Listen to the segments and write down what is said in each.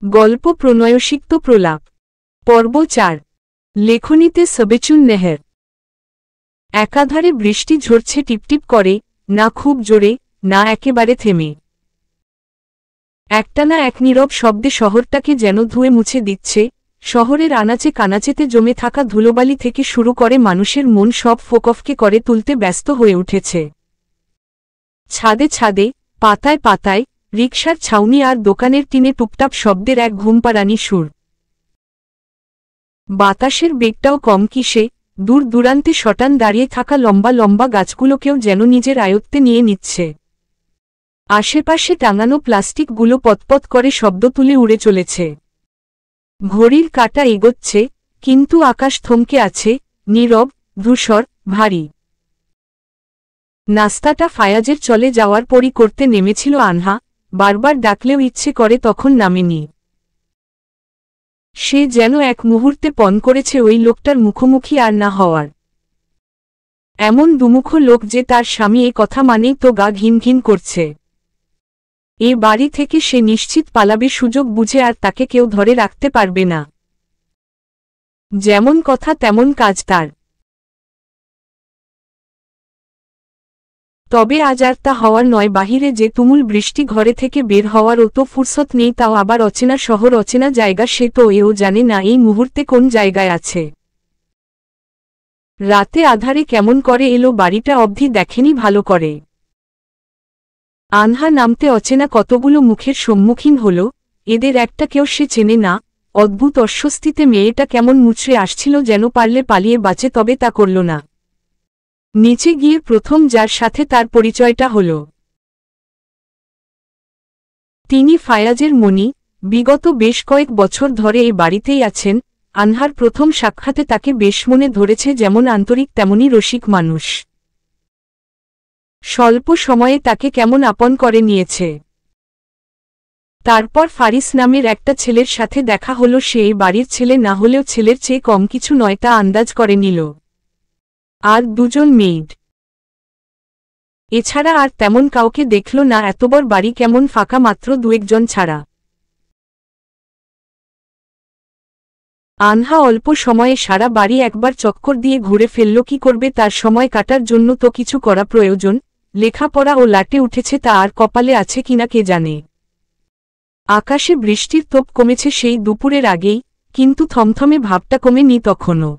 গল্প প্রণয়সিক্ত প্রলাপ পর্ব ৪ লেখনীতে সবেচুন নেহের। একাধারে বৃষ্টি ঝরছে টিপটিপ করে, না খুব জোরে, না একেবারে থেমে। একটানা এক নীরব শব্দে শহরটাকে যেন ধুয়ে মুছে দিচ্ছে। শহরের আনাচে কানাচেতে জমে থাকা ধুলোবালি থেকে শুরু করে মানুষের মন সব ফোকফকে করে তুলতে ব্যস্ত হয়ে উঠেছে। ছাদে ছাদে, পাতায় পাতায়, রিকশার ছাউনি আর দোকানের টিনে টুপটাপ শব্দের এক ঘুমপাড়ানি সুর। বাতাসের বেগটাও কম কিসে, দূর দূরান্তে শটান দাঁড়িয়ে থাকা লম্বা লম্বা গাছগুলোকেও যেন নিজের আয়ত্তে নিয়ে নিচ্ছে। আশেপাশে টাঙানো প্লাস্টিকগুলো পতপত করে শব্দ তুলে উড়ে চলেছে। ঘড়ির কাঁটা এগোচ্ছে, কিন্তু আকাশ থমকে আছে, নীরব, ধূসর, ভারী। নাস্তাটা ফায়াজের চলে যাওয়ার পরই করতে নেমেছিল আনহা, বারবার ডাকলেও ইচ্ছে করে তখন নামেনি। সে যেন এক মুহূর্তে পণ করেছে ওই লোকটার মুখোমুখি আর না হওয়ার। এমন দুমুখ লোক যে তার স্বামী এ কথা মানেই তো গা ঘিন ঘিন করছে। এ বাড়ি থেকে সে নিশ্চিত পালাবে সুযোগ বুঝে, আর তাকে কেউ ধরে রাখতে পারবে না। যেমন কথা তেমন কাজ তার। তবে আজ আর তা হওয়ার নয়। বাহিরে যে তুমুল বৃষ্টি, ঘরে থেকে বের হওয়ার ও তো ফুরসত নেই, তাও আবার অচেনা শহর, অচেনা জায়গা। সে তো এও জানে না এই মুহূর্তে কোন জায়গায় আছে। রাতে আধারে কেমন করে এলো বাড়িটা অবধি দেখেনি ভালো করে। আনহা নামতে অচেনা কতগুলো মুখের সম্মুখীন হল, এদের একটা কেউ সে চেনে না। অদ্ভুত অস্বস্তিতে মেয়েটা কেমন মুচড়ে আসছিল, যেন পারলে পালিয়ে বাঁচে, তবে তা করল না। নিচে গিয়ে প্রথম যার সাথে তার পরিচয়টা হল, তিনি ফায়াজের মনি। বিগত বেশ কয়েক বছর ধরে এই বাড়িতেই আছেন। আনহার প্রথম সাক্ষাতে তাকে বেশ মনে ধরেছে, যেমন আন্তরিক তেমনি রসিক মানুষ। স্বল্প সময়ে তাকে কেমন আপন করে নিয়েছে। তারপর ফারিস নামের একটা ছেলের সাথে দেখা হলো। সে এই বাড়ির ছেলে না হলেও ছেলের চেয়ে কম কিছু নয়, তা আন্দাজ করে নিল। আর দুজন মেইড। এছাড়া আর তেমন কাউকে দেখল না। এতবড় বাড়ি কেমন ফাঁকা, মাত্র দু একজন ছাড়া। আনহা অল্প সময়ে সারা বাড়ি একবার চক্কর দিয়ে ঘুরে ফেলল। কি করবে, তার সময় কাটার জন্য তো কিছু করা প্রয়োজন। লেখাপড়া ও লাটে উঠেছে, তা আর কপালে আছে কিনা কে জানে। আকাশে বৃষ্টির তোপ কমেছে সেই দুপুরের আগেই, কিন্তু থমথমে ভাবটা কমেনি তখনও।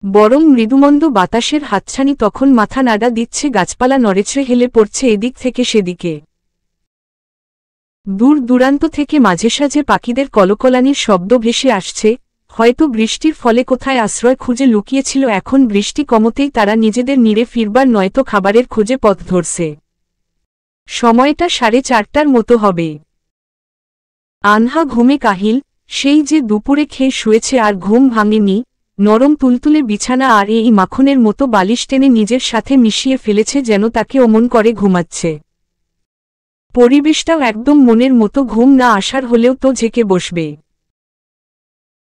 বরং মৃদুমন্দ বাতাসের হাতছানি তখন মাথা নাড়া দিচ্ছে, গাছপালা নড়েচড়ে হেলে পড়ছে এদিক থেকে সেদিকে। দূর দূরান্ত থেকে মাঝে সাঝে পাখিদের কলকলানির শব্দ ভেসে আসছে। হয়তো বৃষ্টির ফলে কোথায় আশ্রয় খুঁজে লুকিয়েছিল। এখন বৃষ্টি কমতেই তারা নিজেদের নিরে ফিরবার নয়তো খাবারের খোঁজে পথ ধরছে। সময়টা 4:30টার মতো হবে। আনহা ঘুমে কাহিল। সেই যে দুপুরে খেয়ে শুয়েছে আর ঘুম ভাঙেনি। নরম তুলতুলে বিছানা আর এই মাখনের মতো বালিশ টেনে নিজের সাথে মিশিয়ে ফেলেছে, যেন তাকে অমন করে ঘুমাচ্ছে। পরিবেশটাও একদম মনের মতো। ঘুম না আসার হলেও তো ঝেঁকে বসবে।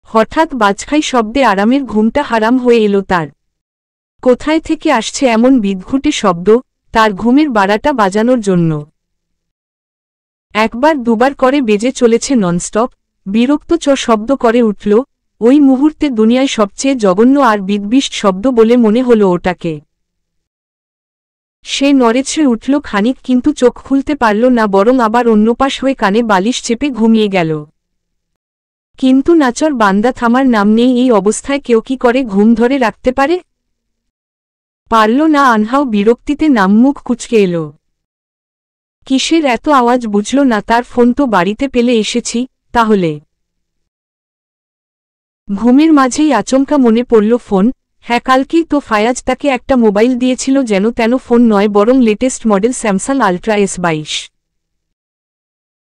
হঠাৎ বাজখাই শব্দে আরামের ঘুমটা হারাম হয়ে এলো তার। কোথায় থেকে আসছে এমন বিদঘুটে শব্দ, তার ঘুমের বাড়াটা বাজানোর জন্য? একবার দুবার করে বেজে চলেছে ননস্টপ। বিরক্ত শব্দ করে উঠল। ওই মুহূর্তে দুনিয়ায় সবচেয়ে জঘন্য আর বিদ্বিষ্ট শব্দ বলে মনে হলো ওটাকে। সে নড়েচড়ে উঠল খানিক, কিন্তু চোখ খুলতে পারল না, বরং আবার অন্যপাশ হয়ে কানে বালিশ চেপে ঘুমিয়ে গেল। কিন্তু নাচর বান্দা থামার নাম নেই। এই অবস্থায় কেউ কি করে ঘুম ধরে রাখতে পারে? পারল না। আনহাও বিরক্তিতে নামমুখ কুঁচকে এলো। কিসের এত আওয়াজ বুঝল না। তার ফোন তো বাড়িতে পেলে এসেছি, তাহলে? ঘুমের মাঝেই আচমকা মনে পড়ল ফোন। হ্যাঁ, কালকেই তো ফায়াজ তাকে একটা মোবাইল দিয়েছিল, যেন তেন ফোন নয়, বরং latest model Samsung ultra S22।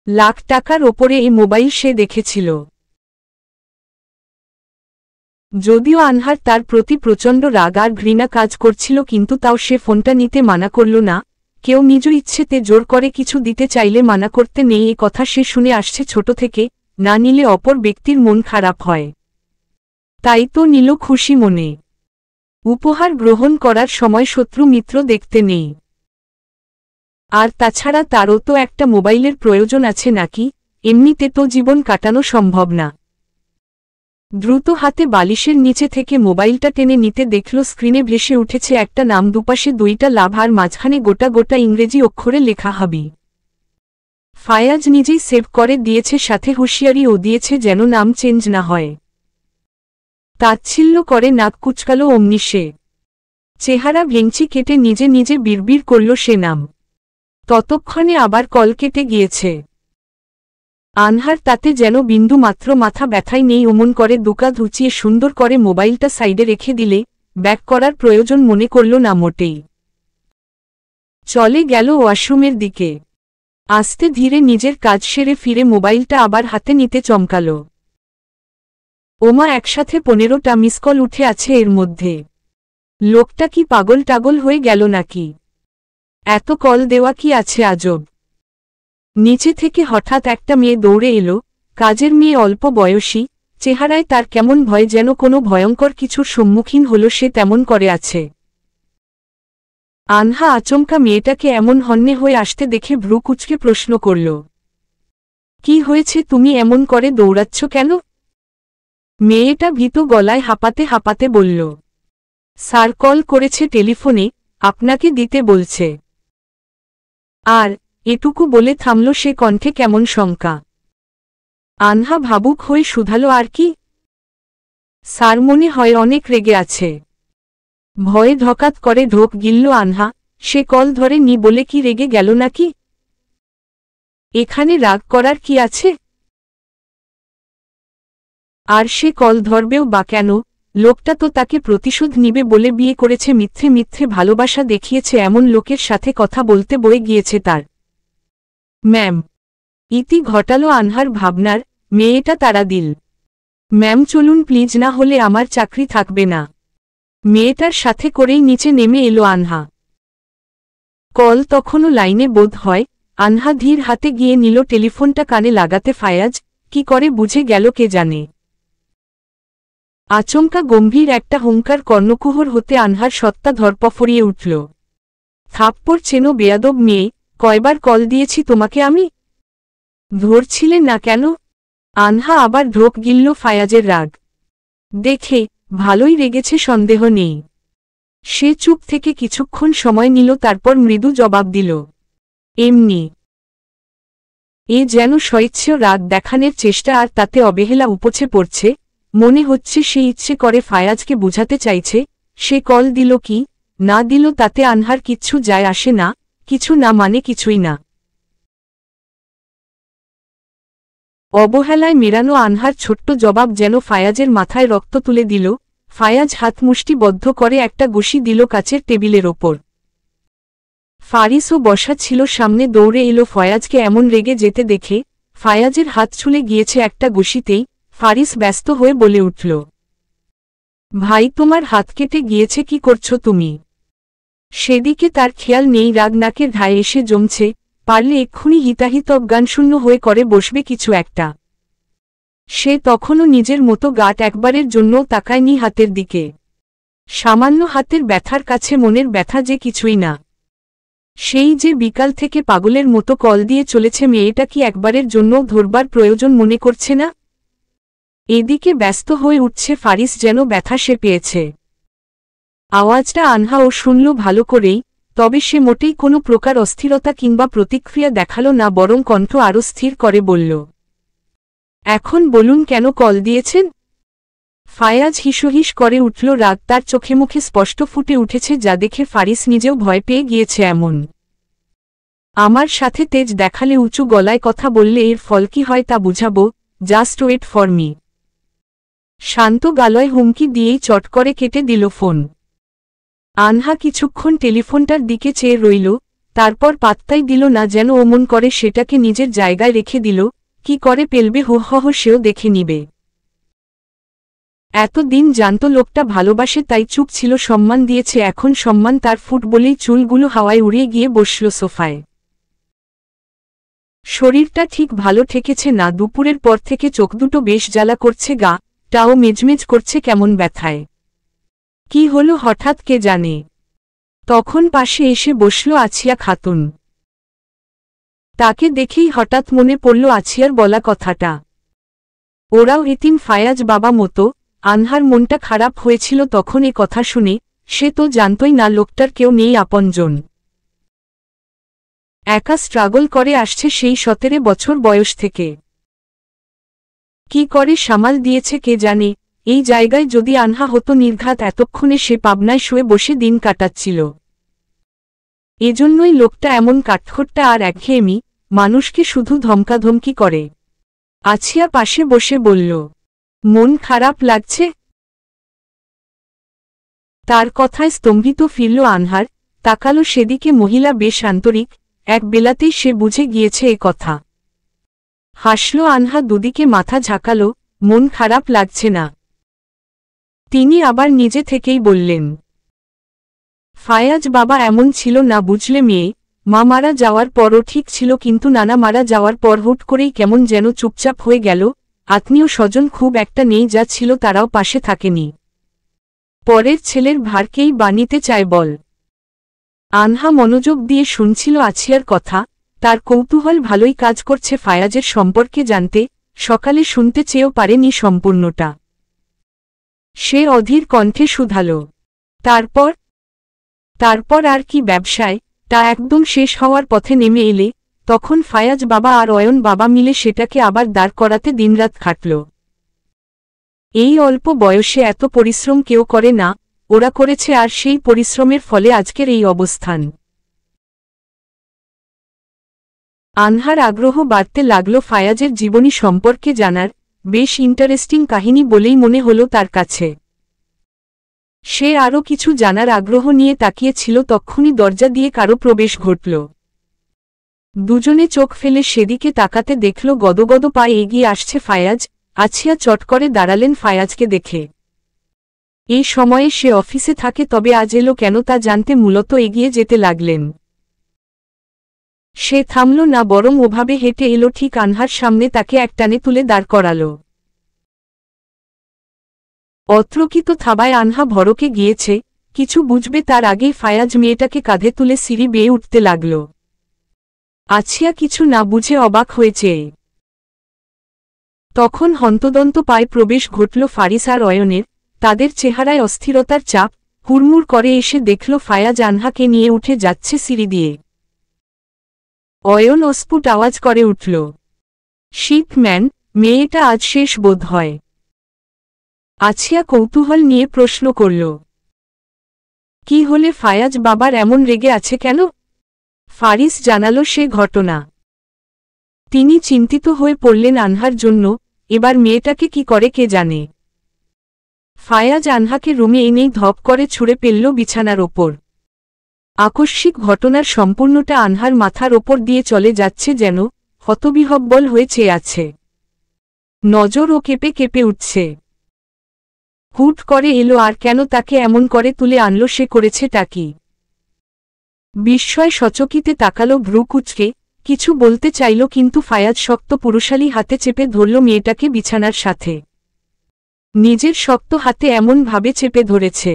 Lakh টাকার ওপরে এই মোবাইল সে দেখেছিল। যদিও আনহার তার প্রতি প্রচণ্ড রাগ আর ঘৃণা কাজ করছিল, কিন্তু তাও সে ফোনটা নিতে মানা করল না। কেউ নিজ ইচ্ছেতে জোর করে কিছু দিতে চাইলে মানা করতে নেই, এ কথা সে শুনে আসছে ছোট থেকে। না নিলে অপর ব্যক্তির মন খারাপ হয়। তাই তো নিল খুশি মনে। উপহার গ্রহণ করার সময় শত্রু মিত্র দেখতে নেই। আর তাছাড়া তারও তো একটা মোবাইলের প্রয়োজন আছে নাকি? এমনিতে তো জীবন কাটানো সম্ভব না। দ্রুত হাতে বালিশের নিচে থেকে মোবাইলটা টেনে নিতে দেখল স্ক্রিনে ভেসে উঠেছে একটা নাম, দুপাশে দুইটা লাভ আর মাঝখানে গোটা গোটা ইংরেজি অক্ষরে লেখা হাবি। ফায়াজ নিজেই সেভ করে দিয়েছে, সাথে হুঁশিয়ারিও দিয়েছে যেন নাম চেঞ্জ না হয়। তাচ্ছিল্য করে নাক কুচকালো অমনি সে। চেহারা ভেঙচি কেটে নিজে নিজে বিড়বিড় করল সে নাম। ততক্ষণে আবার কল কেটে গিয়েছে। আনহার তাতে যেন বিন্দু মাত্র মাথা ব্যথাই নেই, অমন করে দুকাঁধ উঁচিয়ে সুন্দর করে মোবাইলটা সাইডে রেখে দিলে ব্যাক করার প্রয়োজন মনে করল না মোটেই। চলে গেল ওয়াশরুমের দিকে। আস্তে ধীরে নিজের কাজ সেরে ফিরে মোবাইলটা আবার হাতে নিতে চমকাল। ওমা, একসাথে 15টা মিসকল উঠে আছে এর মধ্যে। লোকটা কি পাগল টাগল হয়ে গেল নাকি? এত কল দেওয়া কি আছে আজব। নিচে থেকে হঠাৎ একটা মেয়ে দৌড়ে এলো, কাজের মেয়ে, অল্প বয়সী, চেহারায় তার কেমন ভয়, যেন কোনো ভয়ঙ্কর কিছুর সম্মুখীন হল সে তেমন করে আছে। আনহা আচমকা মেয়েটাকে এমন হন্যে হয়ে আসতে দেখে ভ্রু কুঁচকে প্রশ্ন করল, কি হয়েছে, তুমি এমন করে দৌড়াচ্ছ কেন? মেয়েটা ভীত গলায় হাঁপাতে হাঁপাতে বলল, স্যার কল করেছে টেলিফোনে, আপনাকে দিতে বলছে। আর এটুকু বলে থামল সে, কণ্ঠে কেমন শঙ্কা। আনহা ভাবুক হয়ে শুধালো, আর কি? স্যার মনে হয় অনেক রেগে আছে। ভয়ে ধকাত করে ঢোক গিলল আনহা। সে কল ধরে নি বলে কি রেগে গেল নাকি? এখানে রাগ করার কি আছে? আর সে কল ধরবেও বা কেন? লোকটা তো তাকে প্রতিশোধ নিবে বলে বিয়ে করেছে, মিথ্যে মিথ্যে ভালোবাসা দেখিয়েছে, এমন লোকের সাথে কথা বলতে বয়ে গিয়েছে তার। ম্যাম। ইতি ঘটালো আনহার ভাবনার। মেয়েটা তাড়া দিল, ম্যাম চলুন প্লিজ, না হলে আমার চাকরি থাকবে না। মেয়েটার সাথে করেই নিচে নেমে এলো আনহা। কল তখনও লাইনে বোধ হয়। আনহা ধীর হাতে গিয়ে নিল টেলিফোনটা কানে লাগাতে। ফায়াজ কি করে বুঝে গেল কে জানে। আচমকা গম্ভীর একটা হুঙ্কার কর্ণকুহর হতে আনহার সত্তা ধরপফরিয়ে উঠল। থাপ্পড় চেনো বেয়াদব মেয়ে, কয়বার কল দিয়েছি তোমাকে আমি? ধরছিলে না কেন? আনহা আবার ঢোক গিলল ফায়াজের রাগ দেখে। ভালোই রেগেছে সন্দেহ নেই। সে চুপ থেকে কিছুক্ষণ সময় নিল, তারপর মৃদু জবাব দিল, এমনি। এ যেন স্বইচ্ছেয় রাগ দেখানোর চেষ্টা, আর তাতে অবহেলা উপচে পড়ছে। মনে হচ্ছে সে ইচ্ছে করে ফায়াজকে বুঝাতে চাইছে সে কল দিল কি না দিল তাতে আনহার কিচ্ছু যায় আসে না, কিছু না মানে কিছুই না। অবহেলায় মেরানো আনহার ছোট্ট জবাব যেন ফায়াজের মাথায় রক্ত তুলে দিল। ফায়াজ হাত মুষ্টিবদ্ধ করে একটা ঘুষি দিল কাচের টেবিলের ওপর। ফারিসও বসা ছিল সামনে, দৌড়ে এলো ফায়াজকে এমন রেগে যেতে দেখে। ফায়াজের হাত ছুলে গিয়েছে একটা ঘুষিতেই। ফারিস ব্যস্ত হয়ে বলে উঠল, ভাই তোমার হাত কেটে গিয়েছে, কি করছো তুমি? সেদিকে তার খেয়াল নেই, রাগ নাকের ঘায়ে এসে জমছে। পারলে এক্ষুনি হিতাহিত অজ্ঞানশূন্য হয়ে করে বসবে কিছু একটা। সে তখনও নিজের মতো গাট একবারের জন্যও তাকায়নি হাতের দিকে। সামান্য হাতের ব্যথার কাছে মনের ব্যথা যে কিছুই না। সেই যে বিকাল থেকে পাগলের মতো কল দিয়ে চলেছে, মেয়েটা কি একবারের জন্যও ধরবার প্রয়োজন মনে করছে না? এদিকে ব্যস্ত হয়ে উঠছে ফারিস, যেন ব্যথা সে পেয়েছে। আওয়াজটা আনহাও শুনল ভালো করেই, তবে সে মোটেই কোনো প্রকার অস্থিরতা কিংবা প্রতিক্রিয়া দেখাল না, বরং কণ্ঠ আরও স্থির করে বলল, এখন বলুন কেন কল দিয়েছেন? ফায়াজ হিসহিস করে উঠল, রাগ তার চোখে মুখে স্পষ্ট ফুটে উঠেছে, যা দেখে ফারিস নিজেও ভয় পেয়ে গিয়েছে। এমন আমার সাথে তেজ দেখালে, উঁচু গলায় কথা বললে এর ফল কি হয় তা বুঝাবো, জাস্ট ওয়েট ফর মি। শান্ত গালয় হুমকি দিয়েই চট করে কেটে দিল ফোন। আনহা কিছুক্ষণ টেলিফোনটার দিকে চেয়ে রইল, তারপর পাত্তাই দিল না, যেন অমন করে সেটাকে নিজের জায়গায় রেখে দিল। কি করে পেলবে হুহহ সেও দেখে নিবে। এতদিন জানত লোকটা ভালোবাসে তাই চুপ ছিল, সম্মান দিয়েছে, এখন সম্মান তার ফুট বলেই চুলগুলো হাওয়ায় উড়িয়ে গিয়ে বসল সোফায়। শরীরটা ঠিক ভালো ঠেকেছে না, দুপুরের পর থেকে চোখ দুটো বেশ জ্বালা করছে, গা টাও মেজমেজ করছে কেমন ব্যথায়। কি হলো হঠাৎ কে জানে। তখন পাশে এসে বসল আছিয়া খাতুন। তাকে দেখেই হঠাৎ মনে পড়ল আছিয়ার বলা কথাটা। ওরাও এতিম ফায়াজ বাবা মতো। আনহার মনটা খারাপ হয়েছিল তখন এ কথা শুনে। সে তো জানতই না লোকটার কেউ নেই আপনজন। একা স্ট্রাগল করে আসছে সেই 17 বছর বয়স থেকে। কি করে সামাল দিয়েছে কে জানে। এই জায়গায় যদি আনহা হতো নির্ঘাত এতক্ষণে সে পাবনায় শুয়ে বসে দিন কাটাচ্ছিল। এজন্যই লোকটা এমন কাঠখোট্টা আর একঘেয়েমি, মানুষকে শুধু ধমকাধমকি করে। আছিয়া পাশে বসে বলল, মন খারাপ লাগছে? তার কথায় স্তম্ভিত ফিরল আনহার। তাকালো সেদিকে। মহিলা বেশ আন্তরিক, এক বেলাতেই সে বুঝে গিয়েছে এ কথা। হাসল আনহা, দুদিকে মাথা ঝাঁকালো। মন খারাপ লাগছে না। তিনি আবার নিজে থেকেই বললেন, ফায়াজ বাবা এমন ছিল না বুঝলে মেয়ে। মা মারা যাওয়ার পরও ঠিক ছিল, কিন্তু নানা মারা যাওয়ার পর হুট করেই কেমন যেন চুপচাপ হয়ে গেল। আত্মীয় স্বজন খুব একটা নেই, যা ছিল তারাও পাশে থাকেনি। পরের ছেলের ভারকেই বানিতে চায় বল। আনহা মনোযোগ দিয়ে শুনছিল আছিয়ার কথা। তার কৌতূহল ভালোই কাজ করছে ফায়াজের সম্পর্কে জানতে। সকালে শুনতে চেয়েও পারেনি সম্পূর্ণটা। সে অধীর কণ্ঠে শুধাল, তারপর আর কি ব্যবসায়? তা একদম শেষ হওয়ার পথে নেমে এলে তখন ফায়াজ বাবা আর অয়ন বাবা মিলে সেটাকে আবার দাঁড় করাতে দিনরাত খাটল। এই অল্প বয়সে এত পরিশ্রম কেউ করে না, ওরা করেছে, আর সেই পরিশ্রমের ফলে আজকের এই অবস্থান। আনহার আগ্রহ বাড়তে লাগল ফায়াজের জীবনী সম্পর্কে জানার। বেশ ইন্টারেস্টিং কাহিনী বলেই মনে হলো তার কাছে। সে আরও কিছু জানার আগ্রহ নিয়ে তাকিয়েছিল, তক্ষুনি দরজা দিয়ে কারো প্রবেশ ঘটল। দুজনে চোখ ফেলে সেদিকে তাকাতে দেখল গদগদ পায়ে এগিয়ে আসছে ফায়াজ। আছিয়া চট করে দাঁড়ালেন ফায়াজকে দেখে। এই সময়ে সে অফিসে থাকে, তবে আজ এলো কেন তা জানতে মূলত এগিয়ে যেতে লাগলেন। সে থামল না, বরং ওভাবে হেঁটে এলো ঠিক আনহার সামনে, তাকে একটানে তুলে দাঁড় করাল। অত্রকিত থাবায় আনহা ভড়কে গিয়েছে। কিছু বুঝবে তার আগেই ফায়াজ মেয়েটাকে কাঁধে তুলে সিঁড়ি বেয়ে উঠতে লাগল। আছিয়া কিছু না বুঝে অবাক হয়েছে। তখন হন্তদন্ত পায়ে প্রবেশ ঘটল ফারিস আর অয়নের। তাদের চেহারায় অস্থিরতার চাপ। হুড়মুড় করে এসে দেখল ফায়াজ আনহাকে নিয়ে উঠে যাচ্ছে সিঁড়ি দিয়ে। অয়ন অস্ফুট আওয়াজ করে উঠল, শিপম্যান, মেয়েটা আজ শেষ বোধ হয়। আছিয়া কৌতূহল নিয়ে প্রশ্ন করল, কি হলে ফায়াজ বাবার এমন রেগে আছে কেন? ফারিস জানালো সে ঘটনা। তিনি চিন্তিত হয়ে পড়লেন আনহার জন্য। এবার মেয়েটাকে কি করে কে জানে। ফায়াজ আনহাকে রুমে এনেই ধপ করে ছুঁড়ে ফেলল বিছানার ওপর। আকস্মিক ঘটনার সম্পূর্ণটা আনহার মাথার ওপর দিয়ে চলে যাচ্ছে, যেন হতবিহ্বল হয়ে চেয়ে আছে। নজর ও কেঁপে কেঁপে উঠছে। হুট করে এলো, আর কেন তাকে এমন করে তুলে আনলো, সে করেছেটা কি? বিস্ময় সচকিতে তাকালো ভ্রু কুঁচকে। কিছু বলতে চাইল, কিন্তু ফায়াজ শক্ত পুরুষালী হাতে চেপে ধরল মেয়েটাকে বিছানার সাথে। নিজের শক্ত হাতে এমনভাবে চেপে ধরেছে।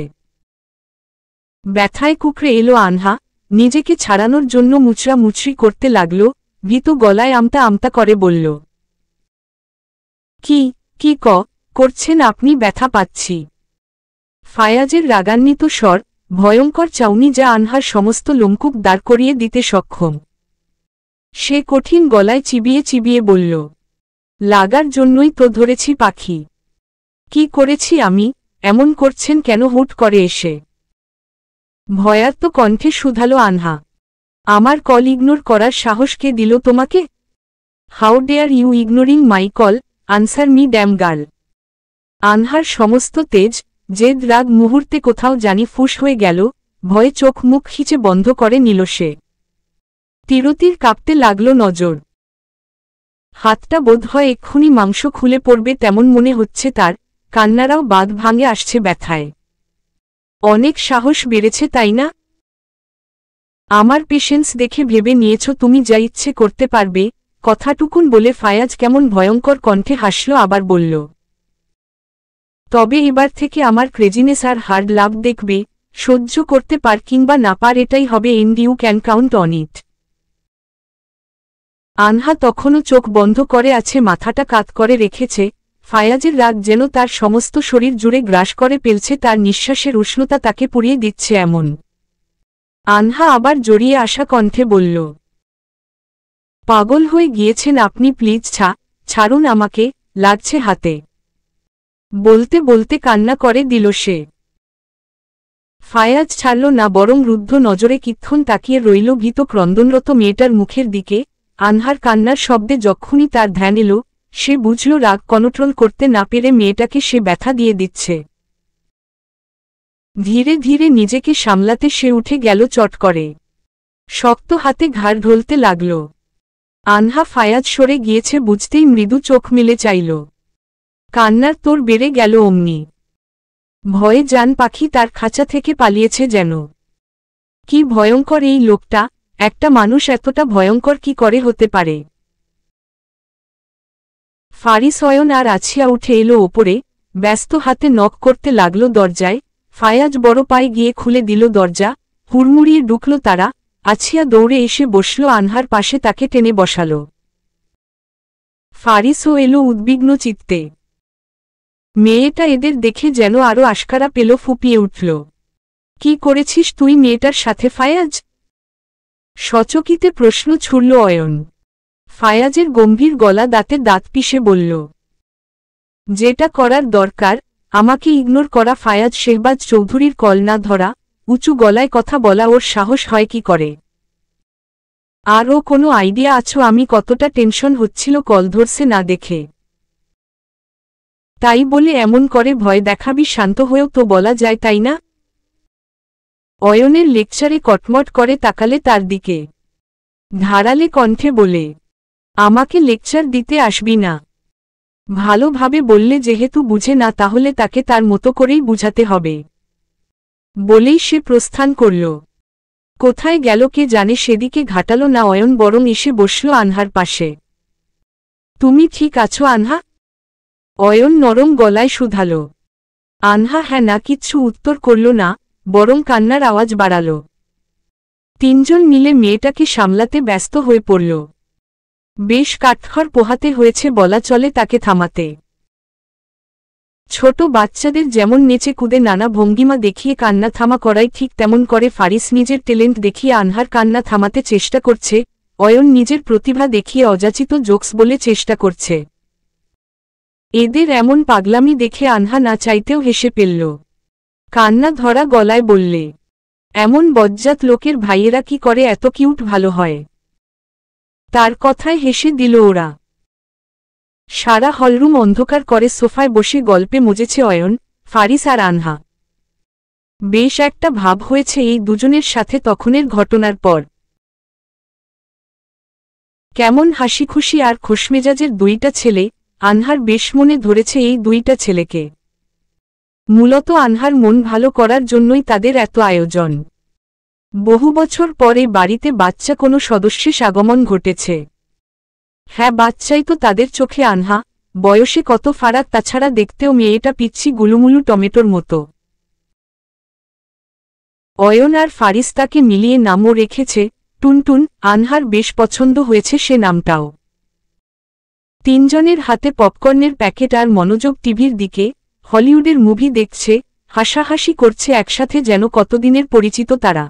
ব্যথায় কুকড়ে এলো আনহা। নিজেকে ছাড়ানোর জন্য মুচড়া মুচড়ি করতে লাগল। ভীত গলায় আমতা আমতা করে বলল, কি করছেন আপনি? ব্যথা পাচ্ছি। ফায়াজের রাগান্বিত স্বর, ভয়ঙ্কর চাউনি যা আনহার সমস্ত লোমকূপ দাঁড় করিয়ে দিতে সক্ষম। সে কঠিন গলায় চিবিয়ে চিবিয়ে বলল, লাগার জন্যই তো ধরেছি পাখি। কি করেছি আমি? এমন করছেন কেন হুট করে এসে? ভয়ার্ত কণ্ঠে শুধালো আনহা। আমার কল ইগনোর করার সাহস কে দিল তোমাকে? How dare you ignoring my call? Answer me damn girl. আনহার সমস্ত তেজ, জেদ, রাগ মুহূর্তে কোথাও জানি ফুস হয়ে গেল। ভয়ে চোখ মুখ খিচে বন্ধ করে নিল সে। তিরতির কাঁপতে লাগল নজর। হাতটা বোধহয় এক্ষুনি মাংস খুলে পড়বে তেমন মনে হচ্ছে তার। কান্নারাও বাঁধ ভাঙে আসছে ব্যথায়। অনেক সাহস বেড়েছে তাই না? আমার পেশেন্স দেখে ভেবে নিয়েছ তুমি যা ইচ্ছে করতে পারবে। কথাটুকুন বলে ফায়াজ কেমন ভয়ঙ্কর কণ্ঠে হাসল, আবার বলল, তবে এবার থেকে আমার ক্রেজিনেস আর হার্ড লাভ দেখবে। সহ্য করতে পার কিংবা না পার, এটাই হবে and you can count on it. Anha তখনও চোখ বন্ধ করে আছে, মাথাটা কাত করে রেখেছে। ফায়াজের রাগ যেন তার সমস্ত শরীর জুড়ে গ্রাস করে ফেলছে, তার নিঃশ্বাসের উষ্ণতা তাকে পুড়িয়ে দিচ্ছে এমন। আনহা আবার জড়িয়ে আসা কণ্ঠে বলল, পাগল হয়ে গিয়েছেন আপনি, প্লিজ ছাড়ুন আমাকে, লাগছে হাতে। বলতে বলতে কান্না করে দিল সে। ফায়াজ ছাড়ল না, বরং রুদ্ধ নজরে কিক্ষণ তাকিয়ে রইল ভীত ক্রন্দনরত মেয়েটার মুখের দিকে। আনহার কান্নার শব্দে যখনই তার ধ্যান এলো, সে বুঝল রাগ কন্ট্রোল করতে না পেরে মেয়েটাকে সে ব্যথা দিয়ে দিচ্ছে। ধীরে ধীরে নিজেকে সামলাতে সে উঠে গেল চট করে। শক্ত হাতে ঘাড় ঢলতে লাগল। আনহা ফায়াজ সরে গিয়েছে বুঝতেই মৃদু চোখ মেলে চাইল। কান্নার তোর বেড়ে গেল অমনি। ভয়ে জান পাখি তার খাঁচা থেকে পালিয়েছে যেন। কি ভয়ঙ্কর এই লোকটা, একটা মানুষ এতটা ভয়ঙ্কর কি করে হতে পারে। ফারিস অয়ন আর আছিয়া উঠে এলো ওপরে, ব্যস্ত হাতে নক করতে লাগল দরজায়। ফায়াজ বড় পায়ে গিয়ে খুলে দিল দরজা। হুড়মুড়িয়ে ঢুকল তারা। আছিয়া দৌড়ে এসে বসল আনহার পাশে, তাকে টেনে বসাল। ফারিসও এলো উদ্বিগ্ন চিত্তে। মেয়েটা এদের দেখে যেন আরো আশকারা পেল, ফুপিয়ে উঠল। কি করেছিস তুই মেয়েটার সাথে ফায়াজ? সচকিতে প্রশ্ন ছুড়ল অয়ন। ফায়াজের গম্ভীর গলা দাঁতে দাঁত পিষে বলল, যেটা করার দরকার, আমাকে ইগনোর করা। ফায়াজ শেহবাজ চৌধুরীর কল না ধরা, উঁচু গলায় কথা বলা ওর সাহস হয় কি করে? আর ও কোনো আইডিয়া আছো আমি কতটা টেনশন হচ্ছিল কল ধরছে না দেখে? তাই বলে এমন করে ভয় দেখাবি? শান্ত হয়েও তো বলা যায়, তাই না? অয়নের লেকচারে কটমট করে তাকালে তার দিকে। ধারালে কণ্ঠে বলে, আমাকে লেকচার দিতে আসবি না। ভালোভাবে বললে যেহেতু বুঝে না, তাহলে তাকে তার মতো করেই বুঝাতে হবে। বলেই সে প্রস্থান করল। কোথায় গেল কে জানে, সেদিকে ঘাটালো না অয়ন, বরং এসে বসল আনহার পাশে। তুমি ঠিক আছো আনহা? অয়ন নরম গলায় শুধাল। আনহা হ্যাঁ না কিচ্ছু উত্তর করল না, বরং কান্নার আওয়াজ বাড়াল। তিনজন মিলে মেয়েটাকে সামলাতে ব্যস্ত হয়ে পড়ল। বেশ কাঠখড় পোহাতে হয়েছে বলা চলে তাকে থামাতে। ছোট বাচ্চাদের যেমন নেচে কুদে নানা ভঙ্গিমা দেখিয়ে কান্না থামা করাই, ঠিক তেমন করে ফারিস নিজের ট্যালেন্ট দেখিয়ে আনহার কান্না থামাতে চেষ্টা করছে। অয়ন নিজের প্রতিভা দেখিয়ে অযাচিত জোকস বলে চেষ্টা করছে। এদের এমন পাগলামি দেখে আনহা না চাইতেও হেসে ফেলল। কান্না ধরা গলায় বললে, এমন বজ্জাত লোকের ভাইয়েরা কি করে এত কিউট ভালো হয়? তার কথায় হেসে দিল ওরা। সারা হলরুম অন্ধকার করে সোফায় বসে গল্পে মজেছে অয়ন, ফারিস আর আনহা। বেশ একটা ভাব হয়েছে এই দুজনের সাথে তখনের ঘটনার পর। কেমন হাসিখুশি আর খোশমেজাজের দুইটা ছেলে। আনহার বেশ মনে ধরেছে এই দুইটা ছেলেকে। মূলত আনহার মন ভালো করার জন্যই তাদের এত আয়োজন। বহু বছর পরে বাড়িতে বাচ্চা কোনো সদস্যের আগমন ঘটেছে। হ্যাঁ, বাচ্চাই তো তাদের চোখে আনহা। বয়সে কত ফারাক, তাছাড়া দেখতেও মেয়েটা পিচ্ছি গুলুমুলু টমেটোর মতো। অয়ন আর ফারিস তাকে মিলিয়ে নামও রেখেছে টুনটুন। আনহার বেশ পছন্দ হয়েছে সে নামটাও। তিনজনের হাতে পপকর্নের প্যাকেট আর মনোযোগ টিভির দিকে। হলিউডের মুভি দেখছে, হাসাহাসি করছে একসাথে, যেন কতদিনের পরিচিত তারা।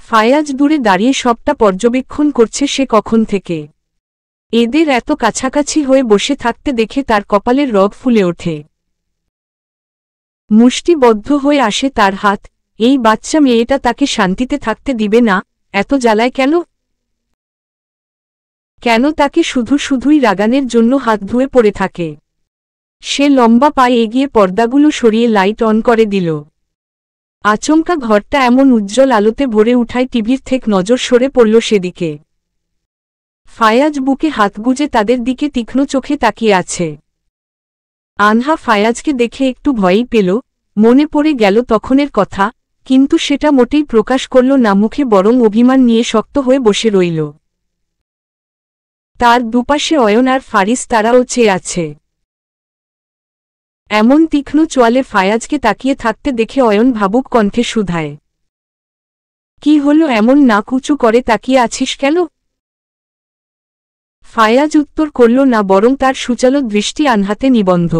ফায়াজ দূরে দাঁড়িয়ে সবটা পর্যবেক্ষণ করছে সে কখন থেকে। এদের এত কাছাকাছি হয়ে বসে থাকতে দেখে তার কপালের রগ ফুলে ওঠে। মুষ্টিবদ্ধ হয়ে আসে তার হাত। এই বাচ্চা মেয়েটা তাকে শান্তিতে থাকতে দিবে না, এত জ্বালায় কেন? কেন তাকে শুধু শুধুই রাগানের জন্য হাত ধুয়ে পড়ে থাকে? সে লম্বা পায়ে এগিয়ে পর্দাগুলো সরিয়ে লাইট অন করে দিল। আচমকা ঘরটা এমন উজ্জ্বল আলোতে ভরে উঠায় টিভির থেকে নজর সরে পড়ল সেদিকে। ফায়াজ বুকে হাত গুজে তাদের দিকে তীক্ষ্ণ চোখে তাকিয়ে আছে। আনহা ফায়াজকে দেখে একটু ভয়ই পেল, মনে পড়ে গেল তখনের কথা, কিন্তু সেটা মোটেই প্রকাশ করল না মুখে, বরং অভিমান নিয়ে শক্ত হয়ে বসে রইল। তার দুপাশে অয়ন আর ফারিস, তারাও চেয়ে আছে। এমন তীক্ষ্ণ চোয়ালে ফায়াজকে তাকিয়ে থাকতে দেখে অয়ন ভাবুক কণ্ঠে শুধায়, কি হলো, এমন নাক উঁচু করে তাকিয়ে আছিস কেন? ফায়াজ উত্তর করল না, বরং তার সুচালো দৃষ্টি আনহাতে নিবন্ধ।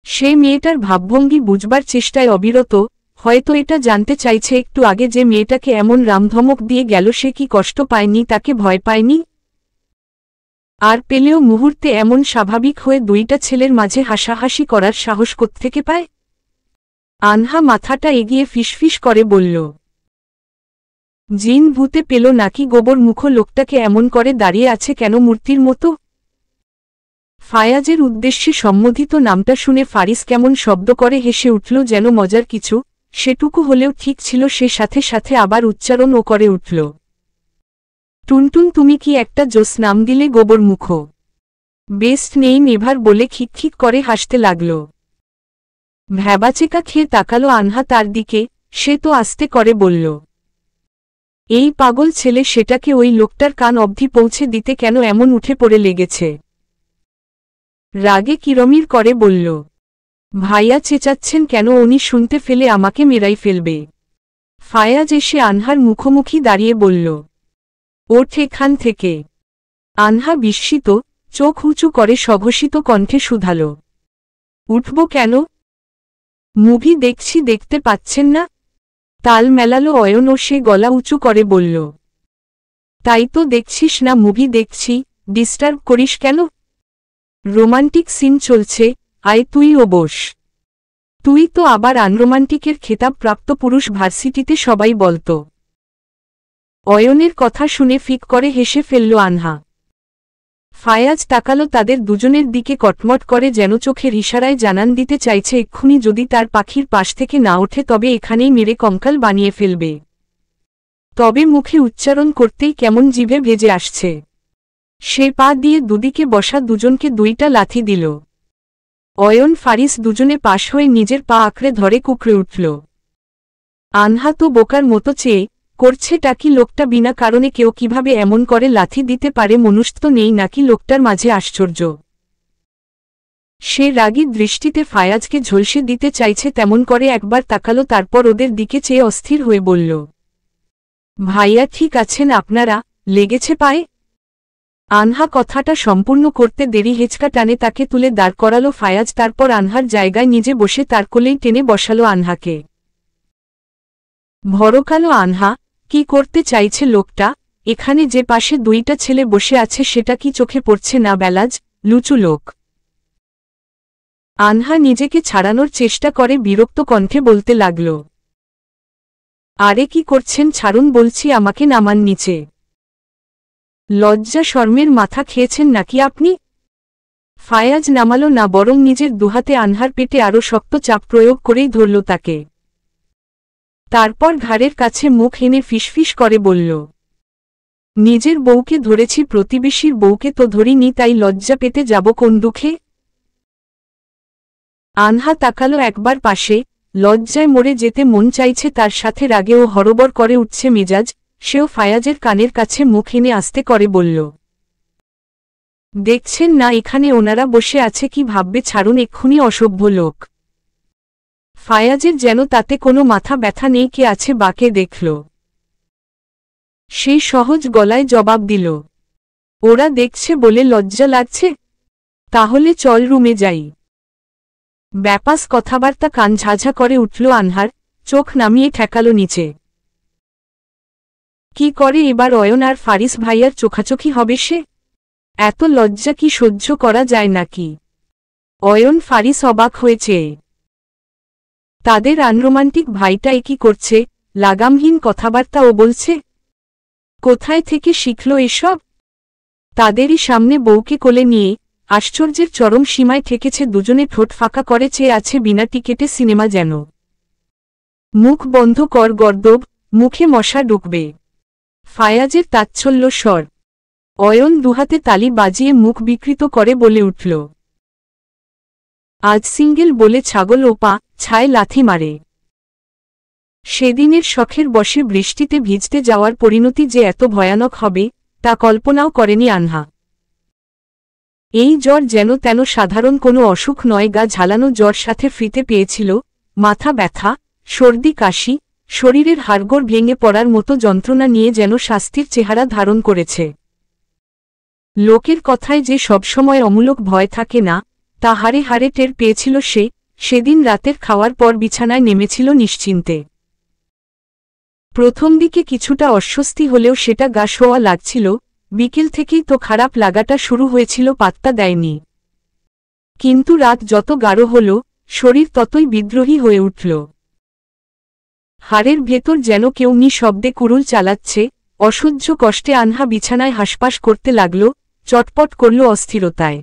সে মেয়েটার ভাবভঙ্গি বুঝবার চেষ্টায় অবিরত, হয়তো এটা জানতে চাইছে একটু আগে যে মেয়েটাকে এমন রামধমক দিয়ে গেল সে কি কষ্ট পায়নি, তাকে ভয় পায়নি। আর পেলেও মুহূর্তে এমন স্বাভাবিক হয়ে দুইটা ছেলের মাঝে হাসাহাসি করার সাহস কোত্থেকে পায়? আনহা মাথাটা এগিয়ে ফিসফিস করে বলল, জিন ভূতে পেল নাকি? গোবর মুখ লোকটাকে এমন করে দাঁড়িয়ে আছে কেন মূর্তির মতো? ফায়াজের উদ্দেশ্যে সম্বোধিত নামটা শুনে ফারিস কেমন শব্দ করে হেসে উঠল, যেন মজার কিছু, সেটুকু হলেও ঠিক ছিল। সে সাথে সাথে আবার উচ্চারণও করে উঠল, টুনটুন তুমি কি একটা জোস নাম দিলে গোবর মুখ, বেস্ট নেইম এভার, বলে খিকখিক করে হাসতে লাগল। ভ্যাবাচেকা খেয়ে তাকালো আনহা তার দিকে। সে তো আস্তে করে বলল, এই পাগল ছেলে সেটাকে ওই লোকটার কান অবধি পৌঁছে দিতে কেন এমন উঠে পড়ে লেগেছে? রাগে কিরমির করে বলল, ভাইয়া চেঁচাচ্ছেন কেন? উনি শুনতে ফেলে আমাকে মেরাই ফেলবে। ফায়াজ এসে আনহার মুখোমুখি দাঁড়িয়ে বলল, ওঠ এখান থেকে। আনহা বিস্মিত, চোখ উঁচু করে সঘোষিত কণ্ঠে শুধাল, উঠব কেন? মুভি দেখছি, দেখতে পাচ্ছেন না? তাল মেলালো অয়ন ও সে গলা উঁচু করে বলল, তাই তো দেখছিস না মুভি দেখছি, ডিস্টার্ব করিস কেন? রোমান্টিক সিন চলছে, আয় তুইও বস। তুই তো আবার আনরোমান্টিকের খেতাব প্রাপ্ত পুরুষ, ভার্সিটিতে সবাই বলতো। অয়নের কথা শুনে ফিক করে হেসে ফেলল আনহা। ফায়াজ তাকালো তাদের দুজনের দিকে কটমট করে, যেন চোখের ইশারায় জানান দিতে চাইছে এক্ষুনি যদি তার পাখির পাশ থেকে না ওঠে তবে এখানেই মেরে কঙ্কাল বানিয়ে ফেলবে। তবে মুখে উচ্চারণ করতেই কেমন জিভে ভেজে আসছে। সে পা দিয়ে দুদিকে বসা দুজনকে দুইটা লাথি দিল। অয়ন ফারিস দুজনে পাশ হয়ে নিজের পা আঁকড়ে ধরে কুকড়ে উঠল। আনহা তো বোকার মতো চেয়ে করছেটা কি লোকটা? বিনা কারণে কেউ কিভাবে এমন করে লাথি দিতে পারে? মনুষ্য নেই নাকি লোকটার মাঝে? আশ্চর্য। সে রাগী দৃষ্টিতে ফায়াজকে ঝলসে দিতে চাইছে, তেমন করে একবার তাকালো, তারপর ওদের দিকে চেয়ে অস্থির হয়ে বলল, ভাইয়া ঠিক আছেন আপনারা? লেগেছে পায়ে? আনহা কথাটা সম্পূর্ণ করতে দেরি হেঁচকা টানে তাকে তুলে দাঁড় করালো ফায়াজ। তারপর আনহার জায়গায় নিজে বসে তার কোলেই টেনে বসালো আনহাকে। ভরকালো আনহা, কি করতে চাইছে লোকটা? এখানে যে পাশে দুইটা ছেলে বসে আছে সেটা কি চোখে পড়ছে না? বেলাজ, লুচু লোক। আনহা নিজেকে ছাড়ানোর চেষ্টা করে বিরক্ত কণ্ঠে বলতে লাগল, আরে কি করছেন? ছাড়ুন বলছি, আমাকে নামান নিচে। লজ্জা শর্মের মাথা খেয়েছেন নাকি আপনি? ফায়াজ নামালো না, বরং নিজের দুহাতে আনহার পেটে আরও শক্ত চাপ প্রয়োগ করেই ধরল তাকে। তারপর ঘাড়ের কাছে মুখ এনে ফিসফিস করে বলল, নিজের বউকে ধরেছি, প্রতিবেশীর বউকে তো ধরিনি, তাই লজ্জা পেতে যাব কোন দুঃখে? আনহা তাকালো একবার পাশে। লজ্জায় মরে যেতে মন চাইছে তার, সাথে রাগেও হরবর করে উঠছে মেজাজ। সেও ফায়াজের কানের কাছে মুখ এনে আস্তে করে বলল, দেখছেন না এখানে ওনারা বসে আছে? কি ভাববে? ছাড়ুন এক্ষুনি, অসভ্য লোক। ফায়াজের যেন তাতে কোনো মাথা ব্যথা নেই। কে আছে বাকে দেখল। সেই সহজ গলায় জবাব দিল, ওরা দেখছে বলে লজ্জা লাগছে? তাহলে চল রুমে যাই। ব্যাপাস কথাবার্তা কান ঝাঝা করে উঠল আনহার, চোখ নামিয়ে ঠেকালো নিচে। কি করে এবার অয়ন আর ফারিস ভাইয়ার চোখাচোখি হবে সে? এত লজ্জা কি সহ্য করা যায় নাকি? অয়ন ফারিস অবাক হয়েছে। তাদের আনরোমান্টিক ভাইটা একই করছে, লাগামহীন কথাবার্তা ও বলছে। কোথায় থেকে শিখল এসব? তাদেরই সামনে বউকে কোলে নিয়ে আশ্চর্যের চরম সীমায় ঠেকেছে দুজনে। ঠোঁট ফাঁকা করে চেয়ে আছে বিনা টিকেটে সিনেমা যেন। মুখ বন্ধ কর গর্দব, মুখে মশা ঢুকবে। ফায়াজের তাচ্ছল্য স্বর। অয়ন দুহাতে তালি বাজিয়ে মুখ বিকৃত করে বলে উঠল, আজ সিঙ্গেল বলে ছাগল ও পা ছায় লাথি মারে। সেদিনের শখের বশে বৃষ্টিতে ভিজতে যাওয়ার পরিণতি যে এত ভয়ানক হবে তা কল্পনাও করেনি আনহা। এই জ্বর যেন তেন সাধারণ কোনো অসুখ নয়, গা ঝালানো জ্বর, সাথে ফ্রিতে পেয়েছিল মাথা ব্যথা, সর্দি কাশি, শরীরের হাড়গোড় ভেঙে পড়ার মতো যন্ত্রণা নিয়ে যেন শাস্তির চেহারা ধারণ করেছে। লোকের কথায় যে সবসময় অমূলক ভয় থাকে না, তা হাড়ে হাড়ে টের পেয়েছিল সে। সেদিন রাতের খাওয়ার পর বিছানায় নেমেছিল নিশ্চিন্তে। প্রথম দিকে কিছুটা অস্বস্তি হলেও সেটা গা শোয়া লাগছিল। বিকেল থেকেই তো খারাপ লাগাটা শুরু হয়েছিল, পাত্তা দেয়নি। কিন্তু রাত যত গাঢ় হল, শরীর ততই বিদ্রোহী হয়ে উঠল। হাড়ের ভেতর যেন কেউ নিঃশব্দে কুড়ুল চালাচ্ছে। অসহ্য কষ্টে আনহা বিছানায় হাসপাস করতে লাগল, চটপট করল অস্থিরতায়।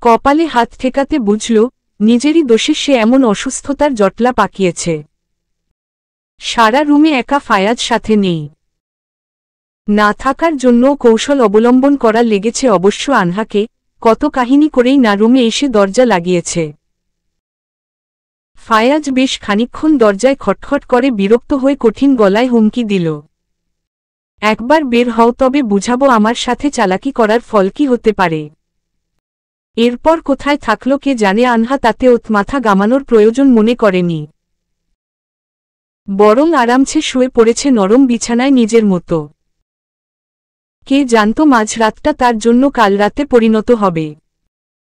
কপালে হাত ঠেকাতে বুঝল, নিজেরই দোষে সে এমন অসুস্থতার জটলা পাকিয়েছে। সারা রুমে একা ফায়াজ সাথে নেই। না থাকার জন্য কৌশল অবলম্বন করা লেগেছে অবশ্য আনহাকে। কত কাহিনী করেই না রুমে এসে দরজা লাগিয়েছে। ফায়াজ বেশ খানিকক্ষণ দরজায় খটখট করে বিরক্ত হয়ে কঠিন গলায় হুমকি দিল, একবার বের হও, তবে বুঝাবো আমার সাথে চালাকি করার ফল কি হতে পারে। এরপর কোথায় থাকলো কে জানে, আনহা তাতে মাথা গামানোর প্রয়োজন মনে করেনি। বরং আরামছে শুয়ে পড়েছে নরম বিছানায় নিজের মতো। কে জানত মাঝরাতটা তার জন্য কাল রাতে পরিণত হবে।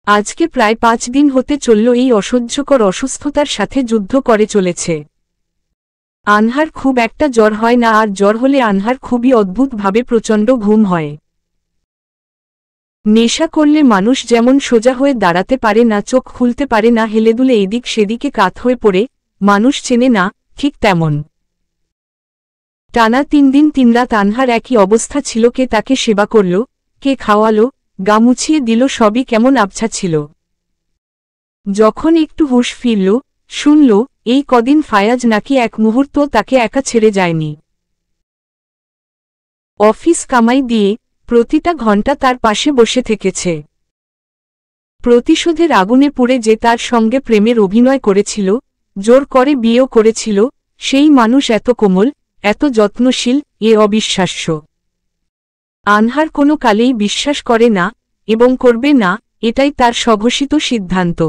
আজকে প্রায় 5 দিন হতে চলল এই অসহ্যকর অসুস্থতার সাথে যুদ্ধ করে চলেছে। আনহার খুব একটা জ্বর হয় না, আর জ্বর হলে আনহার খুবই অদ্ভুতভাবে প্রচণ্ড ঘুম হয়। নেশা করলে মানুষ যেমন সোজা হয়ে দাঁড়াতে পারে না, চোখ খুলতে পারে না, হেলেদুলে এদিক সেদিকে কাত হয়ে পড়ে, মানুষ চেনে না, ঠিক তেমন। টানা 3 দিন 3 রাত আনহার একই অবস্থা ছিল। কে তাকে সেবা করল, কে খাওয়ালো, গা মুছিয়ে দিল, সবই কেমন আবছা ছিল। যখন একটু হুঁশ ফিরল, শুনল এই কদিন ফায়াজ নাকি এক মুহূর্ত তাকে একা ছেড়ে যায়নি। অফিস কামাই দিয়ে প্রতিটা ঘন্টা তার পাশে বসে থেকেছে। প্রতিশোধের আগুনে পুড়ে যে তার সঙ্গে প্রেমের অভিনয় করেছিল, জোর করে বিয়েও করেছিল, সেই মানুষ এত কোমল, এত যত্নশীল, এ অবিশ্বাস্য। আনহার কোনো কালেই বিশ্বাস করে না, এবং করবে না, এটাই তার স্বঘোষিত সিদ্ধান্ত।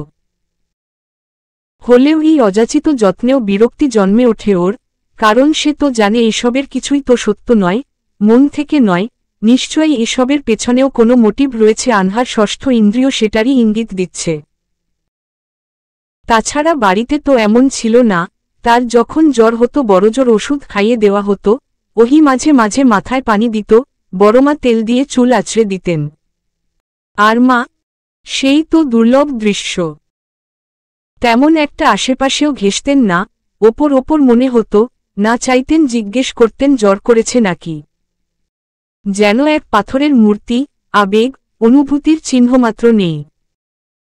হলেও এই অযাচিত যত্নেও বিরক্তি জন্মে ওঠে ওর, কারণ সে তো জানে এসবের কিছুই তো সত্য নয়, মন থেকে নয়। নিশ্চয়ই এসবের পেছনেও কোনো মোটিভ রয়েছে, আনহার ষষ্ঠ ইন্দ্রিয় সেটারই ইঙ্গিত দিচ্ছে। তাছাড়া বাড়িতে তো এমন ছিল না, তার যখন জ্বর হতো বড়জোর ওষুধ খাইয়ে দেওয়া হতো, ওহি মাঝে মাঝে মাথায় পানি দিত, বড়মা তেল দিয়ে চুল আঁচড়ে দিতেন। আর মা, সেই তো দুর্লভ দৃশ্য। তেমন একটা আশেপাশেও ঘেঁষতেন না, ওপর ওপর মনে হতো, না চাইতেন জিজ্ঞেস করতেন জ্বর করেছে নাকি। যেন এক পাথরের মূর্তি, আবেগ, অনুভূতির চিহ্নমাত্র নেই।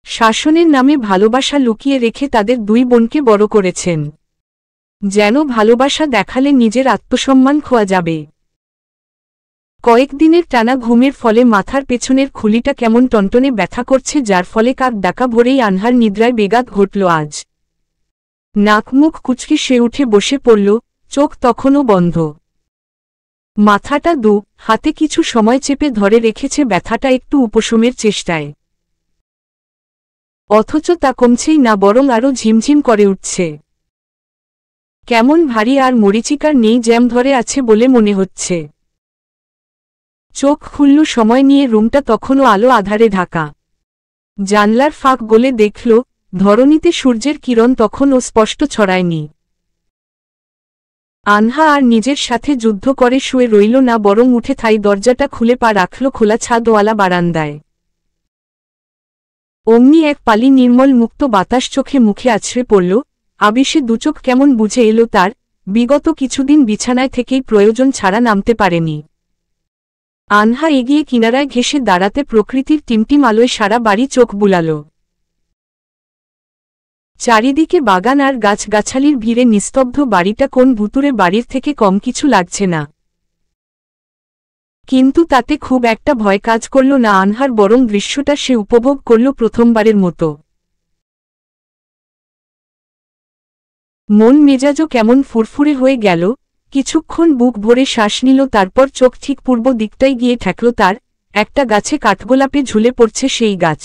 শাসনের নামে ভালোবাসা লুকিয়ে রেখে তাদের 2 বোনকে বড় করেছেন। যেন ভালোবাসা দেখালে নিজের আত্মসম্মান খোয়া যাবে। কয়েকদিনের টানা ঘুমের ফলে মাথার পেছনের খুলিটা কেমন টনটনে ব্যথা করছে, যার ফলে কাক ডাকা ভোরেই আনহার নিদ্রায় বেঘাত ঘটল আজ। নাক মুখ কুচকে সে উঠে বসে পড়ল, চোখ তখনও বন্ধ। মাথাটা হাতে কিছু সময় চেপে ধরে রেখেছে ব্যথাটা একটু উপশমের চেষ্টায়। অথচ তা কমছেই না, বরং আরও ঝিমঝিম করে উঠছে। কেমন ভারী আর মরিচিকার নেই জ্যাম ধরে আছে বলে মনে হচ্ছে। চোখ খুলল সময় নিয়ে, রুমটা তখনও আলো আধারে ঢাকা। জানলার ফাঁক গলে দেখল, ধরণীতে সূর্যের কিরণ তখনও স্পষ্ট ছড়ায়নি। আনহা আর নিজের সাথে যুদ্ধ করে শুয়ে রইল না, বরং উঠে থাই দরজাটা খুলে পা রাখল খোলা ছাদওয়ালা বারান্দায়। অমনি এক পালি নির্মল মুক্ত বাতাস চোখে মুখে আছড়ে পড়ল, আবেশে দুচোখ কেমন বুঝে এলো তার। বিগত কিছুদিন বিছানায় থেকেই প্রয়োজন ছাড়া নামতে পারেনি। আনহা এগিয়ে কিনারায় ঘেঁষে দাঁড়াতে প্রকৃতির টিমটিম আলোয় সারা বাড়ি চোখ বুলাল। চারিদিকে বাগান আর গাছগাছালির ভিড়ে নিস্তব্ধ বাড়িটা কোন ভুতুরে বাড়ির থেকে কম কিছু লাগছে না। কিন্তু তাতে খুব একটা ভয় কাজ করল না আনহার, বরং দৃশ্যটা সে উপভোগ করল প্রথমবারের মতো। মন মেজাজও কেমন ফুরফুরে হয়ে গেল, কিছুক্ষণ বুক ভরে শ্বাস নিল, তারপর চোখ ঠিক পূর্ব দিকটাই গিয়ে ঠেকল তার। একটা গাছে কাঠগোলাপে ঝুলে পড়ছে সেই গাছ।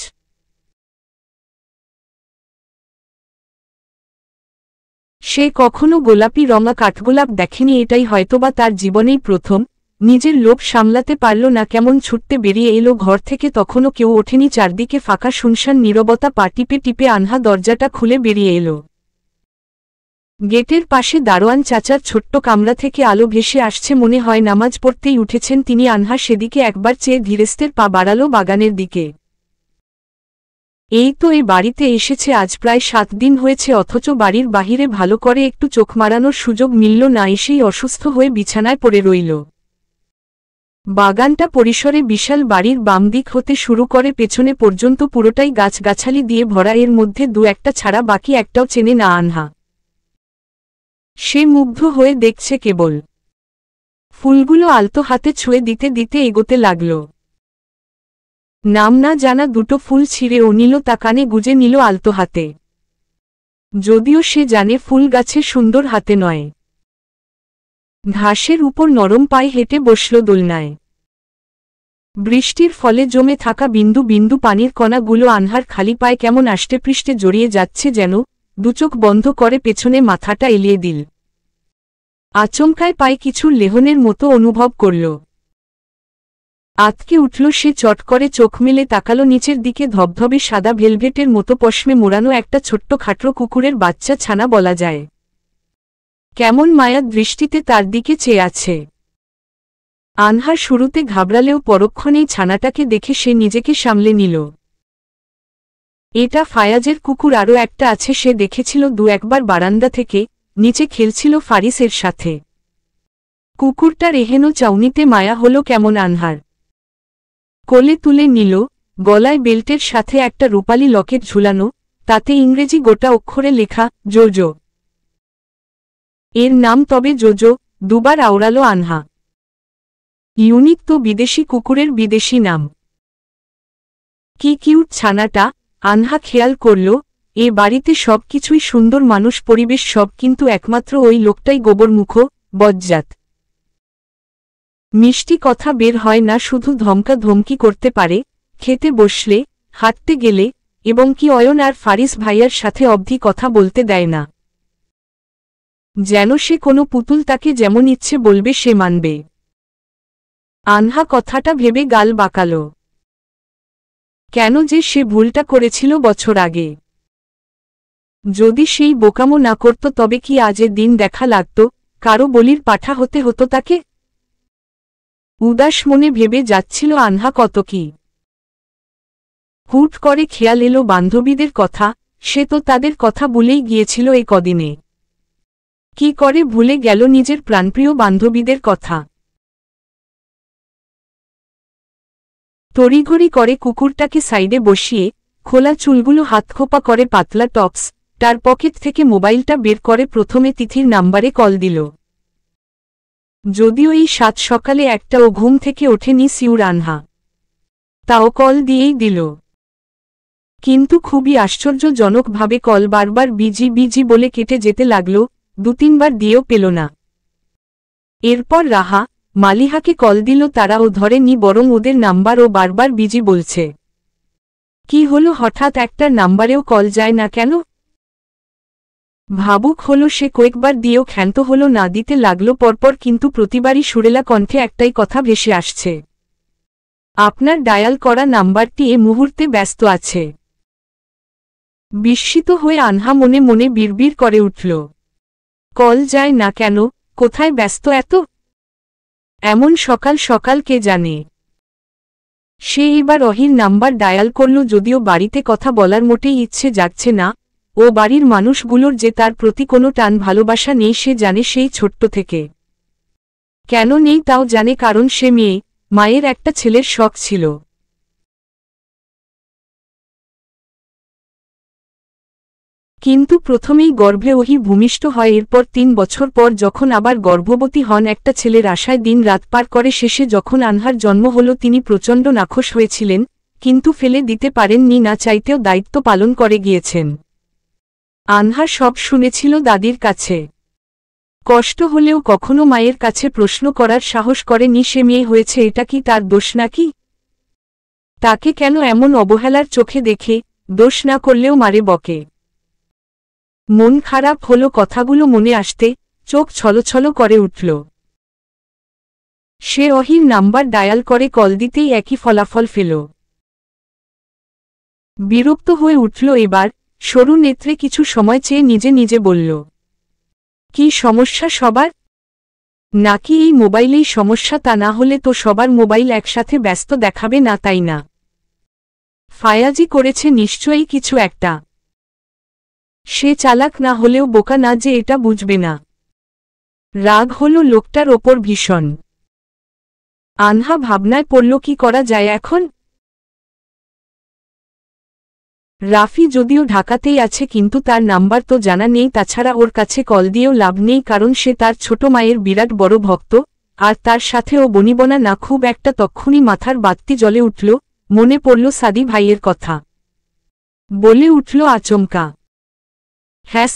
সে কখনো গোলাপি রঙা কাঠগোলাপ দেখেনি, এটাই হয়তোবা তার জীবনেই প্রথম। নিজের লোভ সামলাতে পারল না, কেমন ছুটতে বেরিয়ে এলো ঘর থেকে। তখনও কেউ ওঠেনি, চারদিকে ফাঁকা শুনশান নীরবতা। পা টিপে টিপে আনহা দরজাটা খুলে বেরিয়ে এলো। গেটের পাশে দারোয়ান চাচার ছোট্ট কামরা থেকে আলো ভেসে আসছে, মনে হয় নামাজ পড়তেই উঠেছেন তিনি। আনহা সেদিকে একবার চেয়ে ধীরেস্থির পা বাড়ালো বাগানের দিকে। এই তো এই বাড়িতে এসেছে আজ প্রায় 7 দিন হয়েছে, অথচ বাড়ির বাহিরে ভালো করে একটু চোখ মারানোর সুযোগ মিলল না, এসেই অসুস্থ হয়ে বিছানায় পড়ে রইল। বাগানটা পরিসরে বিশাল, বাড়ির বাম দিক হতে শুরু করে পেছনে পর্যন্ত পুরোটাই গাছগাছালি দিয়ে ভরা। এর মধ্যে দু একটা ছাড়া বাকি একটাও চেনে না আনহা। সে মুগ্ধ হয়ে দেখছে কেবল। ফুলগুলো আলতো হাতে ছুঁয়ে দিতে দিতে এগোতে লাগল। নাম না জানা দুটো ফুল ছিঁড়ে ও নিল, তা কানে গুজে নিল আলতো হাতে। যদিও সে জানে ফুল গাছের সুন্দর হাতে নয়। ঘাসের উপর নরম পায়ে হেঁটে বসল দোলনায়। বৃষ্টির ফলে জমে থাকা বিন্দু বিন্দু পানির কণাগুলো আনহার খালি পায়ে কেমন আষ্টেপৃষ্ঠে জড়িয়ে যাচ্ছে, যেন দুচোখ বন্ধ করে পেছনে মাথাটা এলিয়ে দিল। আচমকায় পায়ে কিছু লেহনের মতো অনুভব করল। আতকে উঠল সে, চট করে চোখ মেলে তাকালো নিচের দিকে। ধবধবে সাদা ভেলভেটের মতো পশমে মোড়ানো একটা ছোট্ট খাট্র কুকুরের বাচ্চা ছানা বলা যায়। কেমন মায়ার দৃষ্টিতে তার দিকে চেয়ে আছে। আনহা শুরুতে ঘাবড়ালেও পরক্ষণেই ছানাটাকে দেখে সে নিজেকে সামলে নিল। এটা ফায়াজের কুকুর, আরও একটা আছে সে দেখেছিল দু একবার বারান্দা থেকে, নিচে খেলছিল ফারিসের সাথে। কুকুরটার এহেন চাউনিতে মায়া হলো কেমন আনহার। কোলে তুলে নিল। গলায় বেল্টের সাথে একটা রূপালি লকেট ঝুলানো, তাতে ইংরেজি গোটা অক্ষরে লেখা জোজো। এর নাম তবে জোজো, দুবার আওড়ালো আনহা। ইউনিক তো, বিদেশি কুকুরের বিদেশি নাম। কি কিউট ছানাটা, আনহা খেয়াল করল। এ বাড়িতে সব কিছুই সুন্দর, মানুষ পরিবেশ সব, কিন্তু একমাত্র ওই লোকটাই গোবরমুখ, বজ্জাত। মিষ্টি কথা বের হয় না, শুধু ধমকা ধমকি করতে পারে। খেতে বসলে, হাঁটতে গেলে, এবং কি অয়ন আর ফারিস ভাইয়ার সাথে অবধি কথা বলতে দেয় না। যেন সে কোনো পুতুল, তাকে যেমন ইচ্ছে বলবে সে মানবে। আনহা কথাটা ভেবে গাল বাঁকাল। কেন যে সে ভুলটা করেছিল বছর আগে। যদি সেই বোকামো না করত তবে কি আজের দিন দেখা লাগত, কারো বলির পাঠা হতে হতো তাকে। উদাস মনে ভেবে যাচ্ছিল আনহা কত কি। হুট করে খেয়াল এলো বান্ধবীদের কথা, সে তো তাদের কথা ভুলেই গিয়েছিল এই কদিনে। কি করে ভুলে গেল নিজের প্রাণপ্রিয় বান্ধবীদের কথা। তড়িঘড়ি করে কুকুরটাকে সাইডে বসিয়ে, খোলা চুলগুলো হাতখোপা করে পাতলা টপস, তার পকেট থেকে মোবাইলটা বের করে প্রথমে তিথির নাম্বারে কল দিল। যদিও এই 7 সকালে একটাও ঘুম থেকে ওঠেনি সিউর আনহা, তাও কল দিয়েই দিল। কিন্তু খুবই আশ্চর্যজনকভাবে কল বারবার বিজি বিজি বলে কেটে যেতে লাগল, 2-3 বার দিয়েও পেল না। এরপর রাহা, মালিহাকে কল দিল, তারাও ধরেনি, বরং ওদের নাম্বারও বারবার বিজি বলছে। কি হলো হঠাৎ একটার নাম্বারেও কল যায় না কেন? ভাবুক হলো সে, কয়েকবার দিয়েও ক্ষান্ত হলো না, দিতে লাগল পরপর, কিন্তু প্রতিবারই সুরেলা কণ্ঠে একটাই কথা ভেসে আসছে, আপনার ডায়াল করা নাম্বারটি এ মুহূর্তে ব্যস্ত আছে। বিস্মিত হয়ে আনহা মনে মনে বিড়বিড় করে উঠল, কল যায় না কেন, কোথায় ব্যস্ত এত? এমন সকাল সকাল কে জানে। সে এবার অহির নাম্বার ডায়াল করল, যদিও বাড়িতে কথা বলার মোটেই ইচ্ছে জাগছে না। ও বাড়ির মানুষগুলোর যে তার প্রতি কোনো টান ভালোবাসা নেই সে জানে সেই ছোট্ট থেকে। কেন নেই তাও জানে, কারণ সে মেয়ে, মায়ের একটা ছেলের শখ ছিল। কিন্তু প্রথমেই গর্ভে ওহি ভূমিষ্ঠ হয়, এরপর 3 বছর পর যখন আবার গর্ভবতী হন, একটা ছেলের আশায় দিন রাত পার করে। শেষে যখন আনহার জন্ম হল তিনি প্রচণ্ড নাখোশ হয়েছিলেন, কিন্তু ফেলে দিতে পারেননি, না চাইতেও দায়িত্ব পালন করে গিয়েছেন। আনহা সব শুনেছিল দাদির কাছে। কষ্ট হলেও কখনো মায়ের কাছে প্রশ্ন করার সাহস করেনি সে মেয়ে হয়েছে, এটা কি তার দোষ নাকি? তাকে কেন এমন অবহেলার চোখে দেখে, দোষ না করলেও মারে বকে। মন খারাপ হলো কথাগুলো মনে আসতে, চোখ ছলছল করে উঠল। সে অহির নাম্বার ডায়াল করে কল দিতেই একই ফলাফল পেল। বিরক্ত হয়ে উঠল এবার, সরু নেত্রে কিছু সময় চেয়ে নিজে নিজে বলল, কি সমস্যা সবার? নাকি এই মোবাইলেই সমস্যা? তা না হলে তো সবার মোবাইল একসাথে ব্যস্ত দেখাবে না, তাই না? ফায়াজি করেছে নিশ্চয়ই কিছু একটা। সে চালাক না হলেও বোকা না যে এটা বুঝবে না। রাগ হল লোকটার ওপর ভীষণ। আনহা ভাবনায় পড়ল কি করা যায় এখন। রাফি যদিও ঢাকাতেই আছে কিন্তু তার নাম্বার তো জানা নেই, তাছাড়া ওর কাছে কল দিয়েও লাভ নেই কারণ সে তার ছোট মায়ের বিরাট বড় ভক্ত, আর তার সাথে ও বনিবনা না। খুব একটা তক্ষুনি মাথার বাতি জ্বলে উঠল, মনে পড়ল সাদি ভাইয়ের কথা। বলে উঠল আচমকা, হ্যাঁ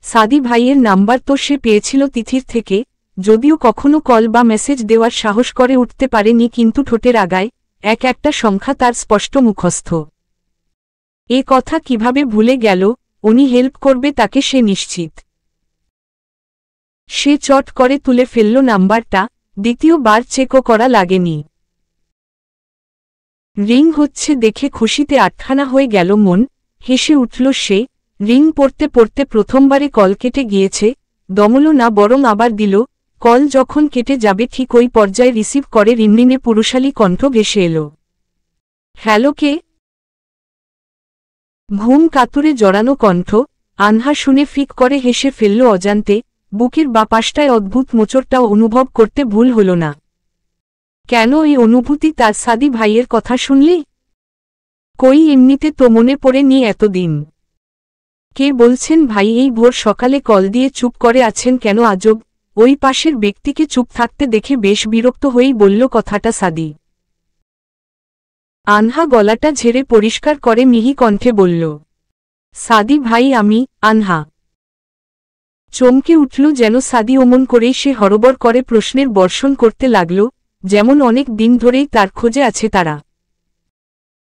সাদি ভাইয়ের নাম্বার তো সে পেয়েছিল তিথির থেকে, যদিও কখনো কল বা মেসেজ দেওয়ার সাহস করে উঠতে পারেনি, কিন্তু ঠোঁটের আগায় একটা সংখ্যা তার স্পষ্ট মুখস্থ। এ কথা কিভাবে ভুলে গেল? উনি হেল্প করবে তাকে সে নিশ্চিত। সে চট করে তুলে ফেলল নাম্বারটা, দ্বিতীয়বার চেকও করা লাগেনি। রিং হচ্ছে দেখে খুশিতে আটখানা হয়ে গেল মন, হেসে উঠল সে। রিং পড়তে পড়তে প্রথমবারে কল কেটে গিয়েছে, দমল না বরং আবার দিল। কল যখন কেটে যাবে ঠিক ওই পর্যায়ে রিসিভ করে রিনরিনে পুরুষালী কণ্ঠ ভেসে এলো, হ্যালো কে? ঘুম কাতুরে জড়ানো কণ্ঠ। আনহা শুনে ফিক করে হেসে ফেলল অজান্তে, বুকের বাপাশটায় অদ্ভুত মোচড়টাও অনুভব করতে ভুল হল না। কেন এই অনুভূতি? তার সাদি ভাইয়ের কথা শুনলি? কই এমনিতে তো মনে পড়ে নি এতদিন। কে বলছেন ভাই? এই ভোর সকালে কল দিয়ে চুপ করে আছেন কেন? আজব। ওই পাশের ব্যক্তিকে চুপ থাকতে দেখে বেশ বিরক্ত হয়েই বলল কথাটা সাদি। আনহা গলাটা ঝেড়ে পরিষ্কার করে মিহি কণ্ঠে বলল, সাদি ভাই আমি। আনহা চমকে উঠল যেন সাদি অমন করেই সে হরবর করে প্রশ্নের বর্ষণ করতে লাগল, যেমন অনেক দিন ধরেই তার খোঁজে আছে তারা।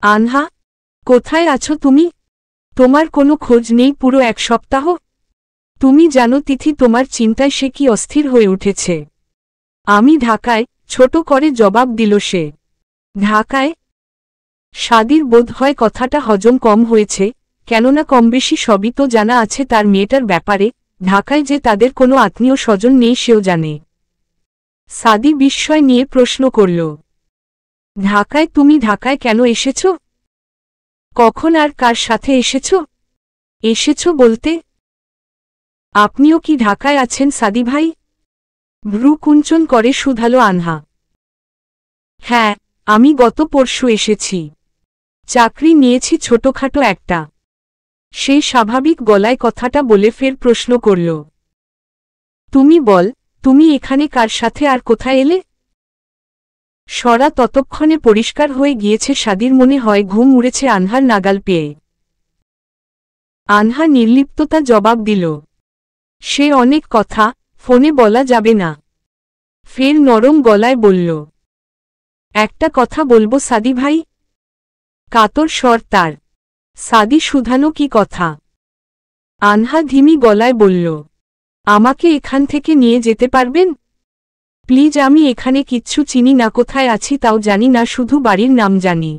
আনহা, কোথায় আছো তুমি? তোমার কোনো খোঁজ নেই পুরো এক সপ্তাহ। তুমি জানো তিথি তোমার চিন্তায় সে কি অস্থির হয়ে উঠেছে। আমি ঢাকায়, ছোট করে জবাব দিল সে। ঢাকায়? সাদির বোধ হয় কথাটা হজম কম হয়েছে, কেননা কমবেশি সবই তো জানা আছে তার মেয়েটার ব্যাপারে। ঢাকায় যে তাদের কোনো আত্মীয় স্বজন নেই সেও জানে। সাদি বিস্ময় নিয়ে প্রশ্ন করল, ঢাকায়? তুমি ঢাকায় কেন এসেছ? কখন আর কার সাথে এসেছ? এসেছ বলতে আপনিও কি ঢাকায় আছেন সাদি ভাই? ভ্রু কুঞ্চন করে শুধালো আনহা। হ্যাঁ, আমি গত পরশু এসেছি। চাকরি নিয়েছি ছোটখাটো একটা। সে স্বাভাবিক গলায় কথাটা বলে ফের প্রশ্ন করল, তুমি বল, তুমি এখানে কার সাথে আর কোথায় এলে? সরা ততক্ষণে পরিষ্কার হয়ে গিয়েছে সাদির, মনে হয় ঘুম উড়েছে আনহার নাগাল পেয়ে। আনহা নির্লিপ্ততা জবাব দিল, সে অনেক কথা, ফোনে বলা যাবে না। ফের নরম গলায় বলল, একটা কথা বলবো সাদি ভাই? কাতর স্বর তার। সাদি শুধানো কি কথা? আনহা ধিমি গলায় বলল, আমাকে এখান থেকে নিয়ে যেতে পারবেন প্লিজ? আমি এখানে কিচ্ছু চিনি না, কোথায় আছি তাও জানি না, শুধু বাড়ির নাম জানি।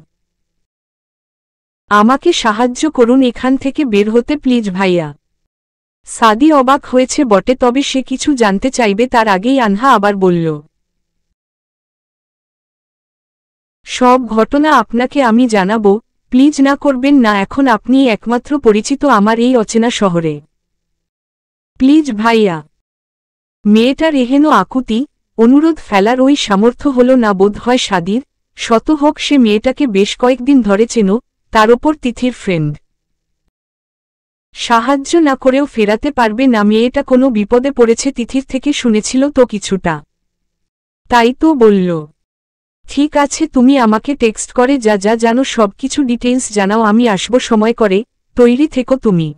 আমাকে সাহায্য করুন এখান থেকে বের হতে প্লিজ ভাইয়া। সাদি অবাক হয়েছে বটে, তবে সে কিছু জানতে চাইবে তার আগেই আনহা আবার বলল, সব ঘটনা আপনাকে আমি জানাবো, প্লিজ না করবেন না, এখন আপনিই একমাত্র পরিচিত আমার এই অচেনা শহরে। প্লিজ ভাইয়া। মেয়েটার এহেন আকুতি, অনুরোধ ফেলার ওই সামর্থ্য হল না বোধ হয় সাদির। শত হোক সে মেয়েটাকে বেশ কয়েকদিন ধরে চেনো, তার ওপর তিথির ফ্রেন্ড। সাহায্য না করেও ফেরাতে পারবে না, মেয়েটা কোনো বিপদে পড়েছে তিথির থেকে শুনেছিল তো কিছুটা, তাই তো বলল। ঠিক আছে, তুমি আমাকে টেক্সট করে যা যা জানো সবকিছু ডিটেইলস জানাও, আমি আসবো সময় করে, তৈরি থেকো তুমি।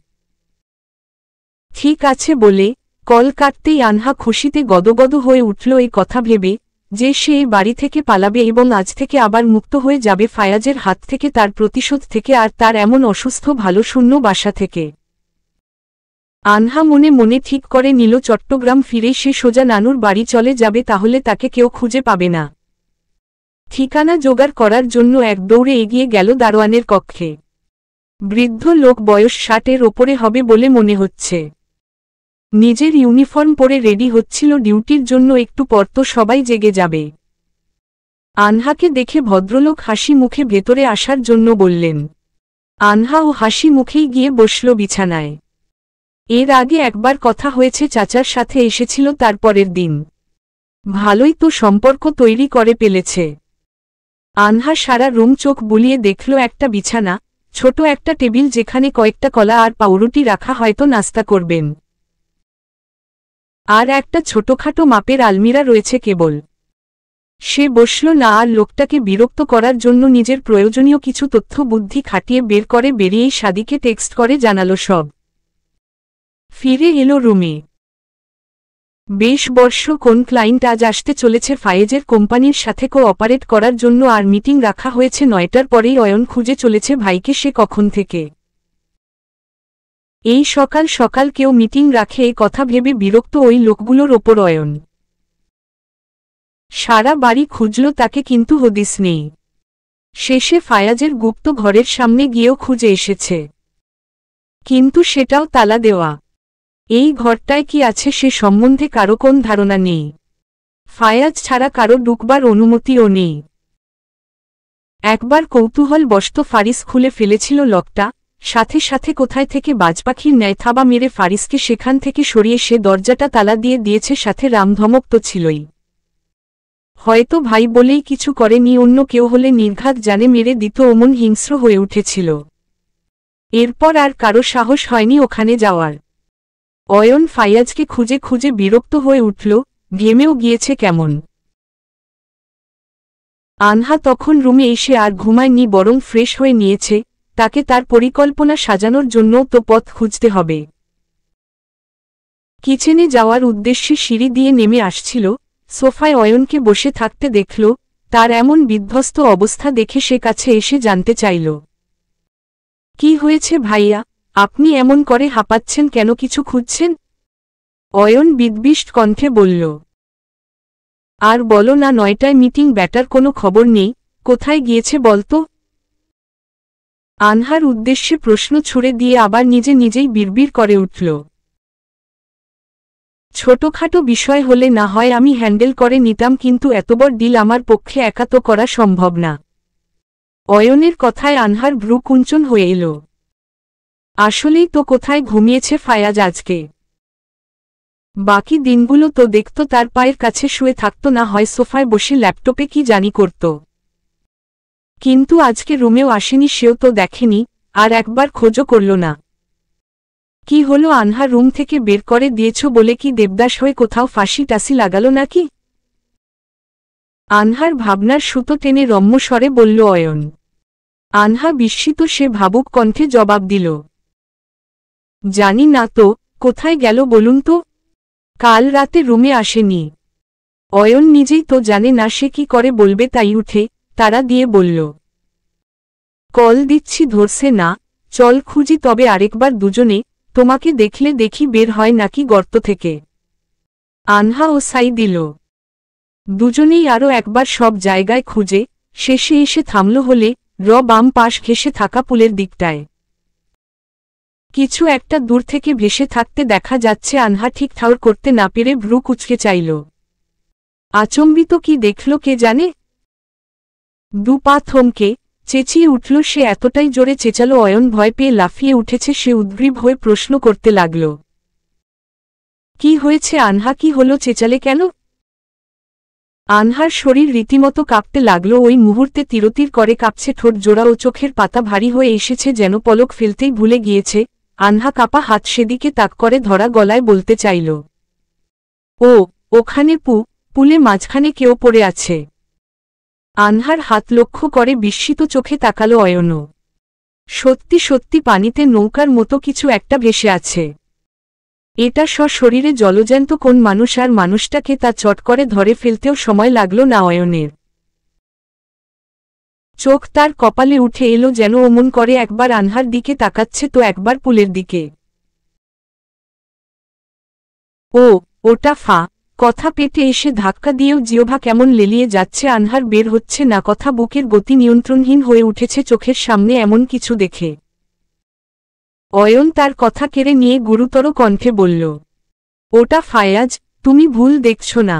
ঠিক আছে বলে কল কাটতেই আনহা খুশিতে গদগদ হয়ে উঠল এই কথা ভেবে যে সে এই বাড়ি থেকে পালাবে এবং আজ থেকে আবার মুক্ত হয়ে যাবে ফায়াজের হাত থেকে, তার প্রতিশোধ থেকে, আর তার এমন অসুস্থ ভালো শূন্য বাসা থেকে। আনহা মনে মনে ঠিক করে নিল চট্টগ্রাম ফিরে সে সোজা নানুর বাড়ি চলে যাবে, তাহলে তাকে কেউ খুঁজে পাবে না। ঠিকানা জোগাড় করার জন্য এক দৌড়ে এগিয়ে গেল দারোয়ানের কক্ষে। বৃদ্ধ লোক, বয়স 60-এর ওপরে হবে বলে মনে হচ্ছে। নিজের ইউনিফর্ম পরে রেডি হচ্ছিল ডিউটির জন্য, একটু পর তো সবাই জেগে যাবে। আনহাকে দেখে ভদ্রলোক হাসি মুখে ভেতরে আসার জন্য বললেন। আনহা ও হাসি মুখেই গিয়ে বসল বিছানায়। এর আগে একবার কথা হয়েছে, চাচার সাথে এসেছিল তার পরের দিন। ভালোই তো সম্পর্ক তৈরি করে ফেলেছে। আনহা সারা রুম চোখ বুলিয়ে দেখল একটা বিছানা, ছোট একটা টেবিল যেখানে কয়েকটা কলা আর পাউরুটি রাখা, হয়তো নাস্তা করবেন। আর একটা ছোটখাটো মাপের আলমিরা রয়েছে কেবল। সে বসল না আর লোকটাকে বিরক্ত করার জন্য নিজের প্রয়োজনীয় কিছু তথ্য বুদ্ধি খাটিয়ে বের করে বেরিয়েই সাদিকে টেক্সট করে জানালো সব। ফিরে এলো রুমে। বেশ বর্ষ কোন ক্লায়েন্ট আজ আসতে চলেছে ফায়েজের কোম্পানির সাথে কোঅপারেট করার জন্য, আর মিটিং রাখা হয়েছে 9টার পরেই। অয়ন খুঁজে চলেছে ভাইকে সে কখন থেকে। এই সকাল সকাল কেউ মিটিং রাখে, এ কথা ভেবে বিরক্ত ওই লোকগুলোর ওপর অয়ন। সারা বাড়ি খুঁজল তাকে, কিন্তু হদিস নেই। শেষে ফায়াজের গুপ্ত ঘরের সামনে গিয়েও খুঁজে এসেছে, কিন্তু সেটাও তালা দেওয়া। এই ঘরটায় কি আছে সে সম্বন্ধে কারো কোন ধারণা নেই। ফায়াজ ছাড়া কারো ঢুকবার অনুমতিও নেই। একবার কৌতূহলবশত ফারিস খুলে ফেলেছিল লকটা, সাথে সাথে কোথায় থেকে বাজপাখির ন্যায় থাবা মেরে ফারিসকে সেখান থেকে সরিয়ে সে দরজাটা তালা দিয়ে দিয়েছে, সাথে রামধমক তো ছিলই। হয়তো ভাই বলেই কিছু করেনি, অন্য কেউ হলে নির্ঘাত জানে মেরে দিত, অমন হিংস্র হয়ে উঠেছিল। এরপর আর কারো সাহস হয়নি ওখানে যাওয়ার। অয়ন ফায়াজকে খুঁজে খুঁজে বিরক্ত হয়ে উঠল, ঘেমেও গিয়েছে কেমন। আনহা তখন রুমে এসে আর ঘুমায়নি, বরং ফ্রেশ হয়ে নিয়েছে। তাকে তার পরিকল্পনা সাজানোর জন্যও তো পথ খুঁজতে হবে। কিচেনে যাওয়ার উদ্দেশ্যে সিঁড়ি দিয়ে নেমে আসছিল, সোফায় অয়নকে বসে থাকতে দেখল। তার এমন বিধ্বস্ত অবস্থা দেখে সে কাছে এসে জানতে চাইল, কি হয়েছে ভাইয়া, আপনি এমন করে হাঁপাচ্ছেন কেন, কিছু খুঁজছেন? অয়ন বিদ্বিষ্ট কণ্ঠে বলল, আর বলো না, 9টায় মিটিং, ব্যাটার কোনো খবর নেই, কোথায় গিয়েছে বলতো? আনহার উদ্দেশ্যে প্রশ্ন ছুড়ে দিয়ে আবার নিজে নিজেই বিড়বিড় করে উঠল, ছোটখাটো বিষয় হলে না হয় আমি হ্যান্ডেল করে নিতাম, কিন্তু এত বড় ডিল আমার পক্ষে একা তো করা সম্ভব না। অয়নের কথায় আনহার ভ্রু কুঞ্চন হয়ে এল। আসলেই তো কোথায় ঘুমিয়েছে ফায়াজ আজকে? বাকি দিনগুলো তো দেখত তার পায়ের কাছে শুয়ে থাকত, না হয় সোফায় বসে ল্যাপটপে কি জানি করত। কিন্তু আজকে রুমেও আসেনি, সেও তো দেখেনি, আর একবার খোঁজও করল না। কি হলো, আনহা রুম থেকে বের করে দিয়েছ বলে কি দেবদাস হয়ে কোথাও ফাঁসি টাসি লাগালো নাকি? আনহার ভাবনার সুতো টেনে রম্য স্বরে বলল অয়ন। আনহা বিস্মিত, সে ভাবুক কণ্ঠে জবাব দিল, জানি না তো, কোথায় গেল বলুন তো? কাল রাতে রুমে আসেনি। অয়ন নিজেই তো জানে না সে কি করে বলবে, তাই উঠে তাড়া দিয়ে বলল, কল দিচ্ছি ধরছে না, চল খুঁজি তবে আরেকবার দুজনে, তোমাকে দেখলে দেখি বের হয় নাকি গর্ত থেকে। আনহা ও সাই দিল। দুজনেই আরও একবার সব জায়গায় খুঁজে শেষে এসে থামল হলে বাম পাশ ঘেঁষে থাকা পুলের দিকটায়। কিছু একটা দূর থেকে ভেসে থাকতে দেখা যাচ্ছে। আনহা ঠিক ঠাউর করতে না পেরে ভ্রু কুঁচকে চাইল। আচম্বিত কি দেখল কে জানে। দুপা থমকে চেঁচিয়ে উঠল সে, এতটাই জোরে চেঁচালো অয়ন ভয় পেয়ে লাফিয়ে উঠেছে। সে উদ্গ্রীব হয়ে প্রশ্ন করতে লাগল, কি হয়েছে আনহা, কি হলো, চেঁচালে কেন? আনহার শরীর রীতিমতো কাঁপতে লাগল। ওই মুহূর্তে তিরতির করে কাঁপছে ঠোঁট জোড়া ও চোখের পাতা ভারী হয়ে এসেছে, যেন পলক ফেলতেই ভুলে গিয়েছে। আনহা কাপা হাত সেদিকে তাক করে ধরা গলায় বলতে চাইল, ও ওখানে পুলে মাঝখানে কেউ পড়ে আছে। আনহার হাত লক্ষ্য করে বিস্মিত চোখে তাকালো অয়নও। সত্যি সত্যি পানিতে নৌকার মতো কিছু একটা ভেসে আছে। এটা সশরীরে জলজ্যান্ত কোন মানুষ, আর মানুষটাকে তা চট করে ধরে ফেলতেও সময় লাগল না অয়নের। চোখ তার কপালে উঠে এলো, যেন অমন করে একবার আনহার দিকে তাকাচ্ছে তো একবার পুলের দিকে। ও, ওটা ফা। কথা পেটে এসে ধাক্কা দিয়েও জিহ্বা কেমন লেলিয়ে যাচ্ছে, আনহার বের হচ্ছে না কথা, বুকের গতি নিয়ন্ত্রণহীন হয়ে উঠেছে চোখের সামনে এমন কিছু দেখে। অয়ন তার কথা কেড়ে নিয়ে গুরুতর কণ্ঠে বলল, ওটা ফায়াজ, তুমি ভুল দেখছ না।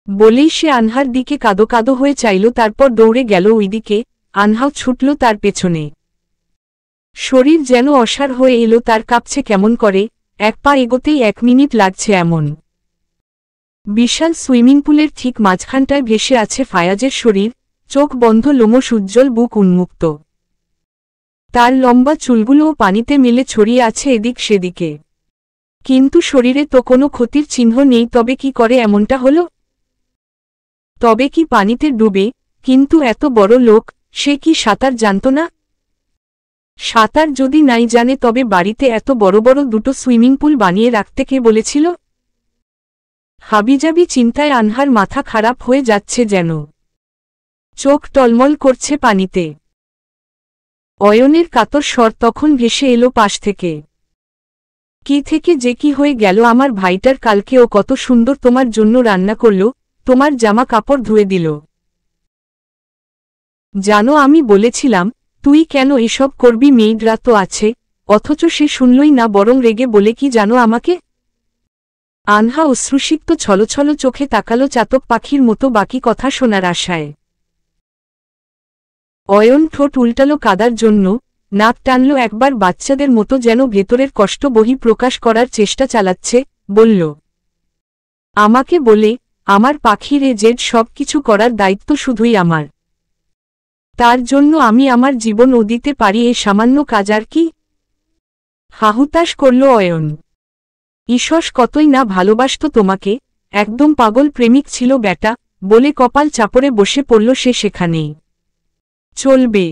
বলেই সে আনহার দিকে কাঁদো কাঁদো হয়ে চাইল, তারপর দৌড়ে গেল ওইদিকে। আনহাও ছুটল তার পেছনে। শরীর যেন অসাড় হয়ে এলো তার, কাঁপছে কেমন করে, এক পা এগোতেই 1 মিনিট লাগছে এমন। বিশাল সুইমিং পুলের ঠিক মাঝখানটায় ভেসে আছে ফায়াজের শরীর, চোখ বন্ধ, লোমশ উজ্জ্বল, বুক উন্মুক্ত। তার লম্বা চুলগুলোও পানিতে মিলে ছড়িয়ে আছে এদিক সেদিকে। কিন্তু শরীরে তো কোনো ক্ষতির চিহ্ন নেই, তবে কি করে এমনটা হলো? তবে কি পানিতে ডুবে? কিন্তু এত বড় লোক, সে কি সাঁতার জানত না? সাঁতার যদি নাই জানে তবে বাড়িতে এত বড় বড় দুটো সুইমিং পুল বানিয়ে রাখতে কে বলেছিল? হাবিজাবি চিন্তায় আনহার মাথা খারাপ হয়ে যাচ্ছে যেন। চোখ টলমল করছে পানিতে। অয়নের কাতর স্বর তখন ভেসে এলো পাশ থেকে। কি থেকে যে কি হয়ে গেল আমার ভাইটার, কালকে ও কত সুন্দর তোমার জন্য রান্না করল, তোমার জামা কাপড় ধুয়ে দিল। জানো আমি বলেছিলাম তুই কেন এসব করবি, মেয়েরা তো আছে। অথচ সে শুনলই না, বরং রেগে বলে কি জানো আমাকে? আনহা অশ্রুসিক্ত ছলছল চোখে তাকালো চাতক পাখির মতো বাকি কথা শোনার আশায়। অয়ন ঠোঁট উল্টালো কাদার জন্য, নাক টানল একবার বাচ্চাদের মতো, যেন ভেতরের কষ্ট বহি প্রকাশ করার চেষ্টা চালাচ্ছে। বলল, আমাকে বলে আমার পাখির জেড সব কিছু করার দায়িত্ব শুধুই আমার। তার জন্য আমি আমার জীবনও দিতে পারি, এ সামান্য কাজ আর কি? হাহুতাশ করল অয়ন। ঈশ্বর কতই না ভালোবাসত তোমাকে, একদম পাগল প্রেমিক ছিল ব্যাটা, বলে কপাল চাপড়ে বসে পড়ল সে সেখানেই। চলবে।